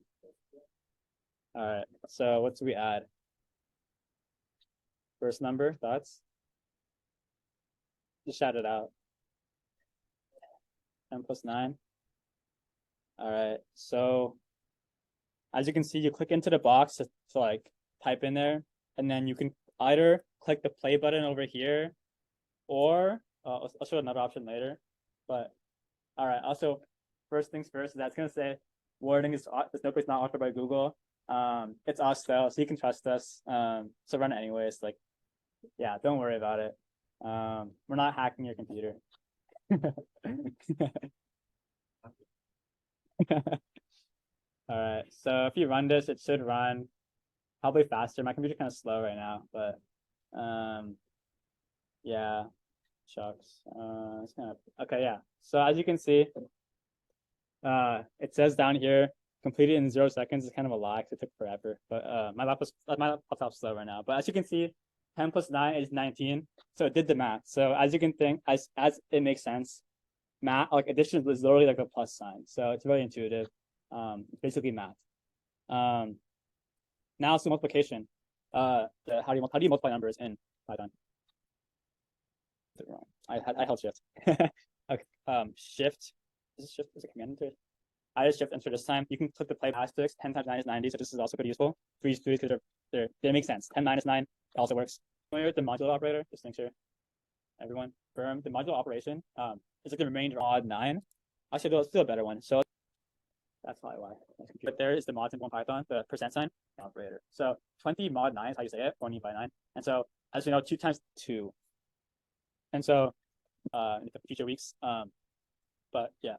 right. So what do we add? First number, thoughts? Just shout it out. 10 plus 9. All right. So as you can see, you click into the box to like type in there, and then you can either click the play button over here, or I'll show another option later. But all right. Also, first things first, that's gonna say wording is this notebook is not authored by Google. It's us though, so you can trust us. So run it anyways. Like, yeah, don't worry about it. We're not hacking your computer. All right, so if you run this, it should run probably faster. My computer's kind of slow right now, but yeah, shucks. It's kind of okay, yeah. So as you can see, it says down here, completed in 0 seconds. Is kind of a lie because it took forever. But my laptop's slow right now. But as you can see, 10 plus 9 is 19. So it did the math. So as you can think, as it makes sense, math like addition is literally like a plus sign. So it's really intuitive. Basically math. Now so multiplication. How do you multiply numbers in Python? I held shift. Okay. Shift. Is it shift? Is it command enter? I just shift enter this time. You can click the play asterisk. 10 times 9 is 90. So this is also pretty useful. Threes because they make sense. 10 minus 9 also works. Familiar with the modulo operator? Just make sure. Everyone firm. The modulo operation is like the remainder odd 9. Actually, let's do a better one. So that's probably why. But there is the mod symbol in Python, the percent sign operator. So 20 mod 9 is how you say it, 20 by 9. And so as you know, 2 times 2. And so in the future weeks, but yeah,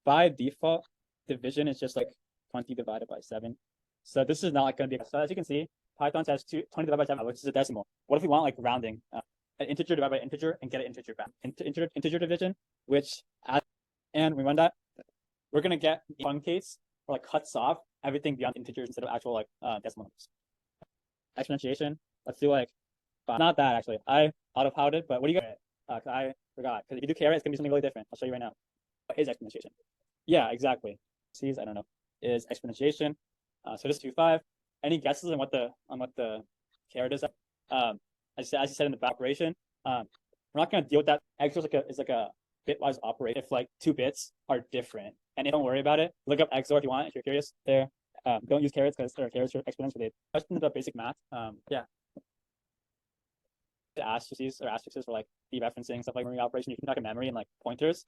by default, division is just like 20 divided by 7. So this is not like going to be, so as you can see, Python says 20 divided by 7, which is a decimal. What if we want like rounding, an integer divided by integer and get an integer back? Integer division, which, and we run that, we're going to get truncates or like cuts off everything beyond integers instead of actual like decimal numbers. Exponentiation, let's do like, not that actually, I auto-piled it, but what do you get? I forgot, because if you do caret, it's going to be something really different. I'll show you right now. What is exponentiation? Yeah, exactly. C's, I don't know, is exponentiation. So this is 2.5. Any guesses on what the caret is? As you said in the operation, we're not gonna deal with that. XOR is like a bitwise operator if like 2 bits are different. And don't worry about it. Look up XOR if you want, if you're curious there. Don't use carrots because there are carrots for exponents related. Questions about basic math. Yeah. The asterisks for like dereferencing stuff like memory operation. You can talk in memory and like pointers.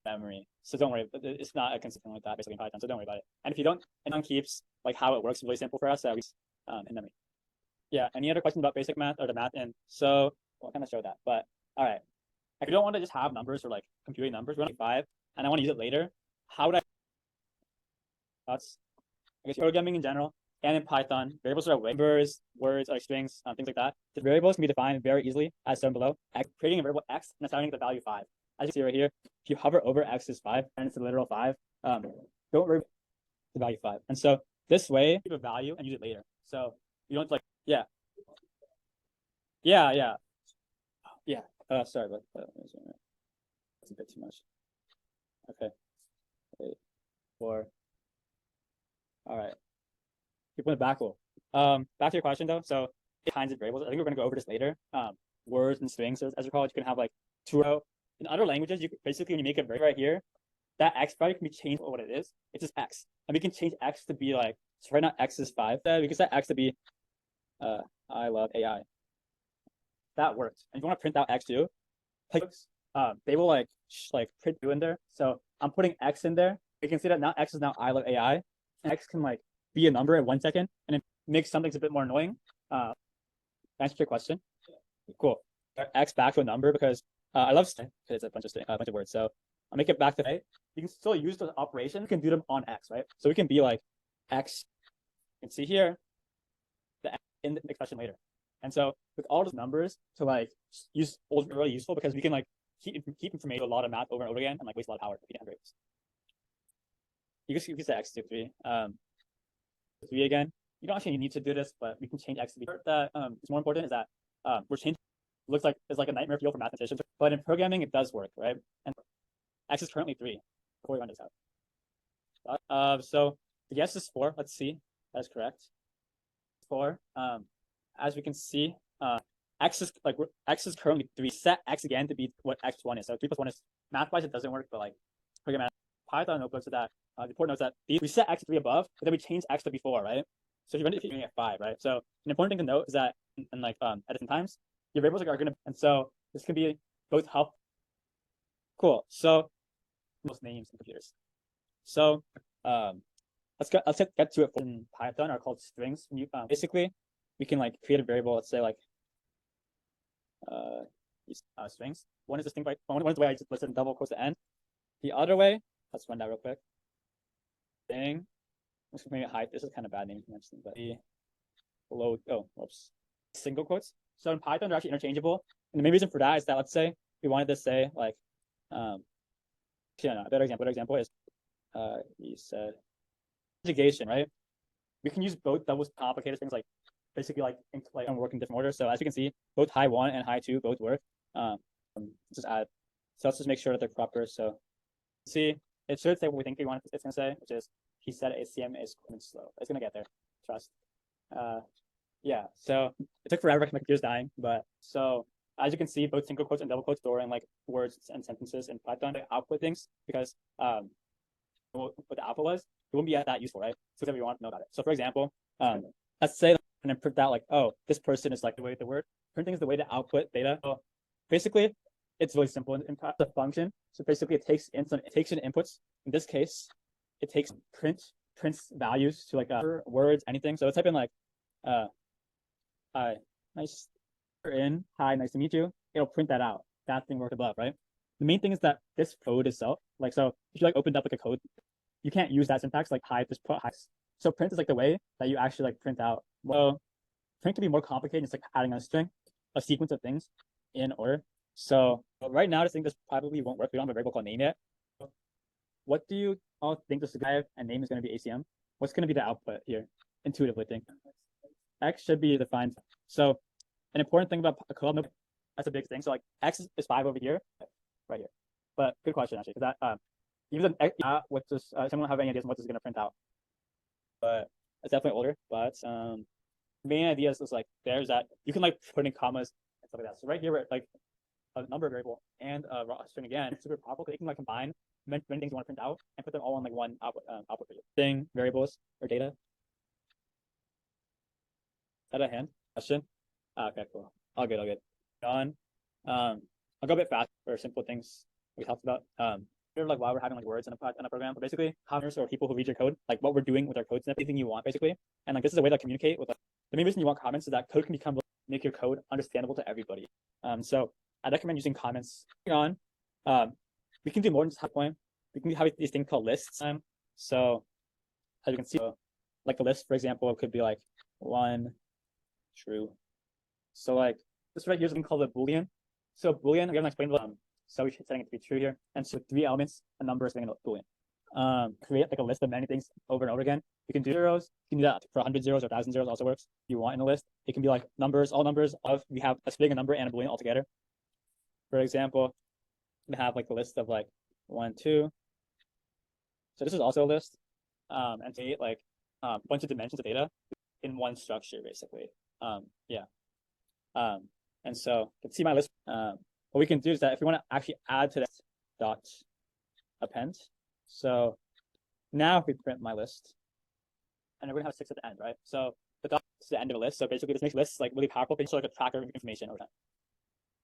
Memory. So don't worry. It's not a consistent like that basically in Python. So don't worry about it. And if you don't, anyone keeps like how it works really simple for us. In memory. Yeah. Any other questions about basic math or the math? And so we'll kind of show that. But all right. If you don't want to just have numbers or like computing numbers, we want 5, and I want to use it later. How would I? That's I guess programming in general and in Python, variables are numbers, words, or strings, things like that. The variables can be defined very easily as shown below. Creating a variable x and assigning the value 5. As you see right here, if you hover over x is 5 and it's a literal 5, don't worry the value 5. And so this way, you have a value and use it later. So you don't like yeah. Sorry, but that's a bit too much. Okay. 8, 4. All right. Keep going back. Back to your question though. So kinds of variables. I think we're going to go over this later. Words and strings, as you call it, you can have like 2 row. In other languages, you basically when you make a variable right here, that x value can be changed for what it is. It's just x, and we can change x to be like so right now x is 5. We can set x to be I love AI. That works. And if you want to print out x2, they will like print 2 in there. So I'm putting x in there. You can see that now x is now I love AI. And x can like be a number in 1 second, and it makes something's a bit more annoying. Answer your question. Cool. X back to a number because I love because it's a bunch of words. So I'll make it back to A. You can still use those operations. You can do them on x, right? So we can be like x. You can see here the in the expression later. And so with all those numbers to like use is really useful because we can like keep information a lot of math over and over again and like waste a lot of power repeating variables. You can say x to 3. 3 again. You don't actually need to do this, but we can change x to be that. What's more important is that we're changing. Looks like it's like a nightmare field for mathematicians, but in programming it does work, right? And x is currently 3 before we run this out. So the guess is 4. Let's see. That is correct. 4. As we can see, x is currently 3. Set x again to be what x1 is. So 3 plus 1 is math-wise it doesn't work, but like programming Python notebooks so that the report knows that we set x to 3 above, but then we change x to be 4, right? So if you're running at 5, right? So an important thing to note is that at different times, your variables are gonna, and so this can be both help. Cool. So most names in computers. So let's get to it. In Python are called strings. Basically, we can like create a variable. Let's say like strings. One is distinct by one is the way I just listed in double quotes at the end. The other way, let's run that real quick. Thing. Let's maybe hide. This is kind of bad name to mention, but the below. Oh, whoops. Single quotes. So in Python, they're actually interchangeable. And the main reason for that is that let's say we wanted to say like, a better example is, you said conjugation, right? We can use both double complicated things like basically like and work in different order. So as you can see, both high 1 and high 2 both work. Just add. So let's just make sure that they're proper. So see, it should say what we think it's gonna say, which is he said ACM is slow. It's gonna get there. Trust. Yeah. So it took forever because my computer's dying, but so as you can see, both single quotes and double quotes store in like words and sentences in Python to output things because what the output was, it wouldn't be that useful, right? So that we want to know about it. So for example, let's say and then print out like, oh, this person is like the way the word printing is the way to output data. So basically, it's really simple in the function. So basically, it takes in inputs. In this case, it takes prints values to like words, anything. So let's type in like hi, nice hi, nice to meet you. It'll print that out. That thing worked above, right? The main thing is that this code itself, like so if you like opened up like a code, you can't use that syntax like hi, just put hi. So print is like the way that you actually like print out. Well, print can be more complicated. It's like adding a string, a sequence of things in order. So right now, I think this probably won't work. We don't have a variable called name yet. What do you all think this guy and name is going to be ACM? What's going to be the output here? Intuitively think. X should be defined. So an important thing about a co-op, that's a big thing. So like X is 5 over here, right here. But good question actually, because that even what does someone have any ideas on what this is going to print out? But it's definitely older. But main idea is like there's that you can like put in commas and stuff like that. So right here, we're like a number variable and a raw string again. It's super powerful because it can like combine many things you want to print out and put them all on like one output thing, variables or data. Is that a hand question? Okay, cool. All good, all good. On, I'll go a bit fast for simple things we talked about. Like why we're having like words in a program, but basically commenters or people who read your code, like what we're doing with our codes and everything you want basically. And like this is a way to communicate with. The main reason you want comments is that code can become make your code understandable to everybody. So I recommend using comments. On, we can do more than just point. We can have these things called lists. So as you can see, like a list, for example, could be like 1 true. So like this right here is something called a Boolean. So Boolean, we haven't explained. So we're setting it to be true here. And so 3 elements, a number is being a Boolean. Create like a list of many things over and over again. You can do zeros. You can do that for 100 zeros or 1,000 zeros also works. If you want in a list, it can be like numbers, all numbers of, we have a splitting a number and a Boolean altogether. For example, we have like a list of like 1, 2. So this is also a list. And create like a bunch of dimensions of data in one structure basically. Yeah. And so you can see my list. What we can do is that if we want to actually add to this dot append. So now if we print my list, and we're gonna have 6 at the end, right? So the dot is the end of a list. So basically this makes lists like really powerful, it's like a tracker of information over time.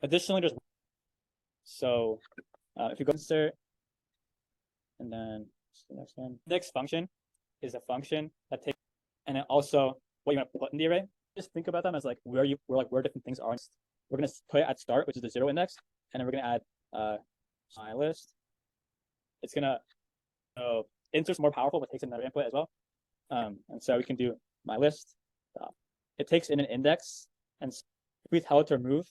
Additionally, there's so if you go insert and then the next one, next function is a function that takes, and then also what you want to put in the array. Just think about them as like where different things are. We're gonna put it at start, which is the 0 index, and then we're gonna add my list. It's gonna insert's more powerful, but takes another input as well. And so we can do my list. It takes in an index, and if we tell it to remove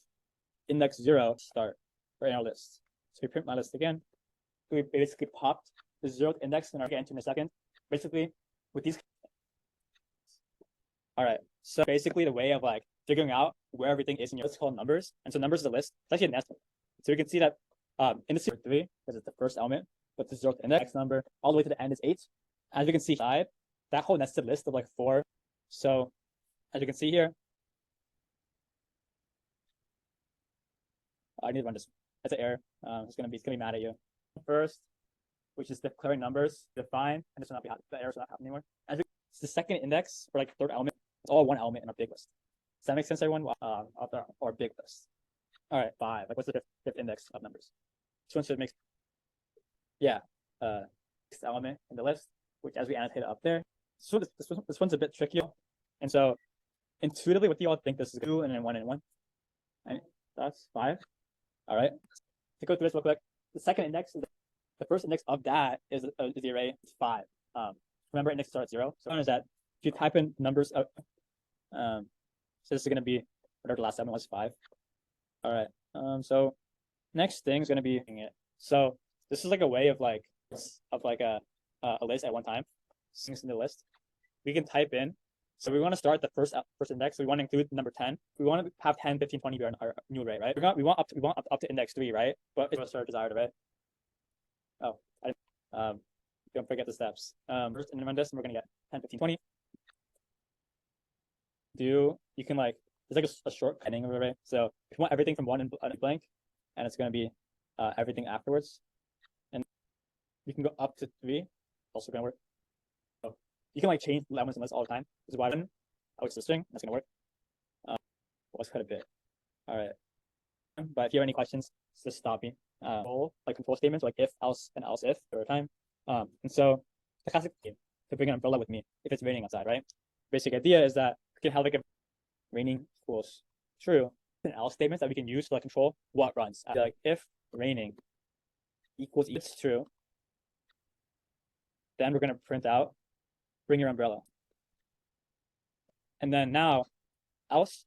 index 0 start for in our list. So we print my list again. We basically popped the 0th index, and I'll get into in a second. Basically, with these. All right. So basically, the way of like figuring out where everything is in your list is called numbers. And so numbers is a list. It's actually a nested. So we can see that in the 3, because it's the first element, but the 0th index number all the way to the end is 8. As you can see, that whole nested list of like 4. So as you can see here, I need to run this. That's an error. It's gonna be mad at you. First, which is declaring numbers, define, and this will not be the errors will not happen anymore. As it's the second index for like 3rd element. It's all one element in our big list. Does that make sense, everyone? Of our big list. All right, 5. Like what's the 5th index of numbers? This one should make, yeah, 6th element in the list, which as we annotate it up there. So this one's a bit tricky. And so intuitively, what do you all think this is 2 and then 1 and 1? And that's 5. All right. To go through this real quick, the second index, the first index of that is the array. It's 5. Remember, index starts 0. So one is that if you type in numbers of, so this is going to be whatever the last 7 was, 5. All right. So next thing is going to be it. So this is like a way of like a list at one time. Things in the list. We can type in. So we want to start the first index. So we want to include number 10. We want to have 10, 15, 20 be our new array, right? We want up to index 3, right? But it's our desired array. Oh, don't forget the steps. First, and run this, and we're gonna get 10, 15, 20. You can like there's like a short heading of array. So if you want everything from 1 and blank, and it's gonna be everything afterwards, and you can go up to 3. Also gonna work. So you can like change elements and lists all the time. This is why it's the string. That's gonna work. Was quite a bit. All right. But if you have any questions, just stop me. Control statements like if, else, and else if over time. And so the classic game to bring an umbrella with me if it's raining outside, right? Basic idea is that we can have like a raining equals true and else statements that we can use to like control what runs. Like if raining equals it's true, then we're gonna print out bring your umbrella. And then now else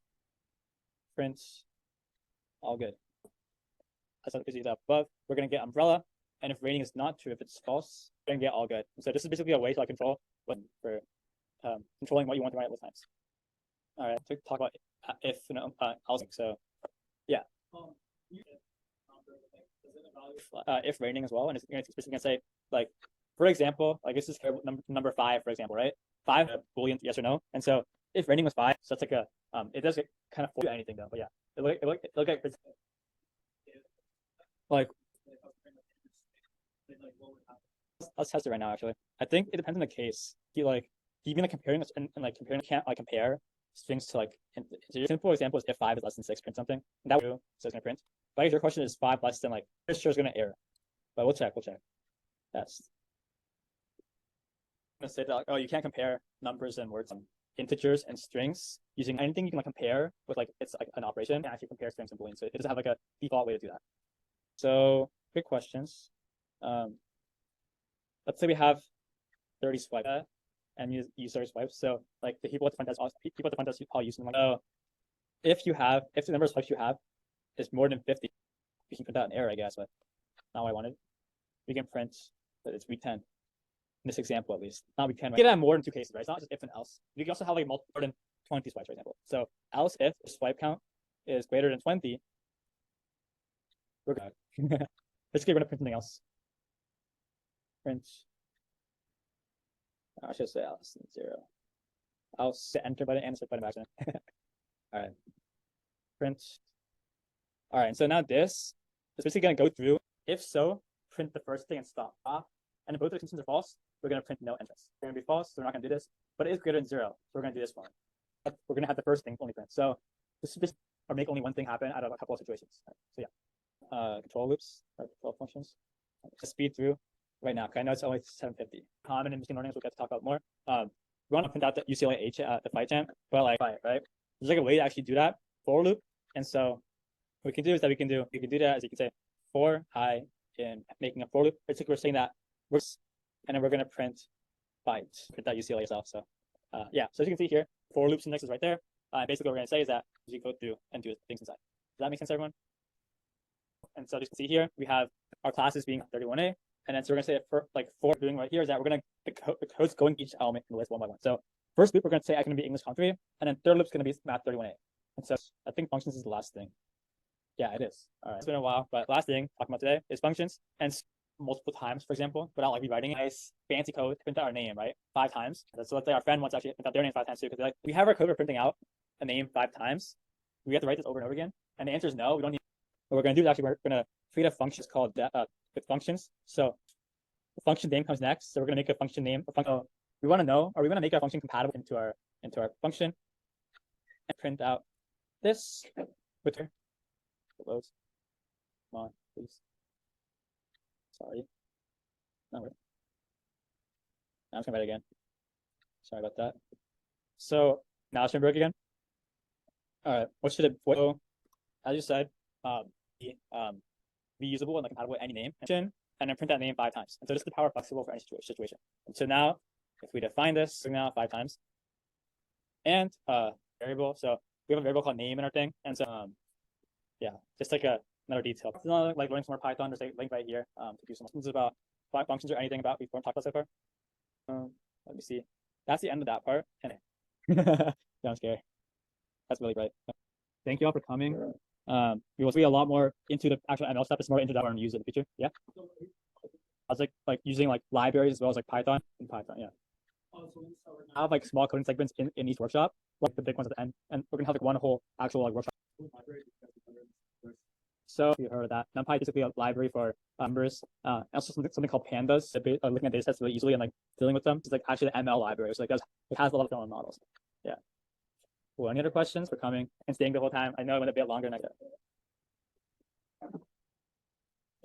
prints all good. As I see that above, we're gonna get umbrella, and if raining is not true, if it's false, we're gonna get all good. So this is basically a way to like control for controlling what you want to write at all times. All right, to talk about if else. So yeah, if raining as well, and it's basically gonna say like, for example, like this is number 5, for example, right? 5 Boolean yes or no, and so if raining was 5, so it's like a it does get kind of for anything though, but yeah, it look like Like, let's test it right now. Actually, I think it depends on the case. Even like comparing this and like comparing, can't like compare strings to like. So your simple example is if 5 is less than 6, print something. And that will, so it's gonna print. But if your question is 5 less than like, this sure is gonna error. But we'll check. Test. I'm gonna say that like, oh, you can't compare numbers and words, integers and strings using anything you can like compare with like it's like an operation. You can actually compare strings and booleans. So it doesn't have like a default way to do that. So quick questions. Let's say we have 30 swipe and use 30 swipes. So like the people at the front desk, all use them. Like, oh, if the number of swipes you have is more than 50, we can print out an error, I guess, but not what I wanted. We can print that it's week 10. In this example, at least, not week 10. Right? You can have more than 2 cases, right? It's not just if and else. You can also have like more than 20 swipes, for example. So else if the swipe count is greater than 20, we're good. Basically, we're gonna print something else. Print. I should say else than 0. I'll set enter button and set button by accident. All right. Print. All right. And so now this is basically gonna go through. If so, print the first thing and stop off. And if both the conditions are false, we're gonna print no entrance. They're gonna be false, so we're not gonna do this. But it is greater than 0, so we're gonna do this one. But we're gonna have the first thing only print. So this is just or make only one thing happen out of a couple of situations. Right. So yeah, control loops, or control functions. Just speed through right now. Okay, I know it's only 7:50. Common in machine learning, we'll get to talk about more. We want to print out the UCLA H at the fight champ, but like right, there's like a way to actually do that for loop. And so what we can do is that we can do that as you can say for I in making a for loop. Basically, we're saying that works, and then we're gonna print fight, print that UCLA yourself. So yeah, so as you can see here, for loops index is right there. Basically, what we're gonna say is that you go through and do things inside. Does that make sense, everyone? And so as you can see here, we have our classes being 31A. And then so we're gonna say for doing right here is that we're gonna the code's going each element in the list one by one. So first loop we're gonna say I can be English country, and then third loop's gonna be math 31A. And so I think functions is the last thing. Yeah, it is. All right, it's been a while, but last thing talking about today is functions and multiple times, for example, without like rewriting nice fancy code to print out our name, right? 5 times. So let's say our friend wants to actually print out their name 5 times too, because like we have our code for printing out a name 5 times. We have to write this over and over again. And the answer is no, we don't need. What we're gonna do is actually we're gonna create a function called with functions. So the function name comes next. So we're gonna make a function name. We want to know, or we want to make our function compatible into our function, and print out this with her. Loads. Come on, please. Sorry. No, wait. I'm just gonna write it again. Sorry about that. So now it's gonna work again. All right. What should it? As you said, be usable and like compatible with any name, and then print that name 5 times. And so this is the power flexible for any situation. And so now, if we define this, bring that out 5 times, and variable. So we have a variable called name in our thing, and so yeah, just like another detail. It's not like learning some more Python. There's a link right here to do some questions about functions or anything about we've talked about so far. Let me see. That's the end of that part. And yeah, I'm scared. That's really great. Thank you all for coming. We will see a lot more into the actual ML stuff. It's more into that we're gonna use in the future. Yeah. I was like using like libraries as well as like Python in Python. Yeah. I have like small coding segments in each workshop, like the big ones at the end, and we're gonna have like one whole actual like workshop. So you heard of that. NumPy is basically a library for numbers. Also something called pandas, looking at data sets really easily and like dealing with them. It's like actually the ML library. So like it has a lot of different models. Yeah. Cool. Any other questions for coming and staying the whole time? I know it went a bit longer than I did.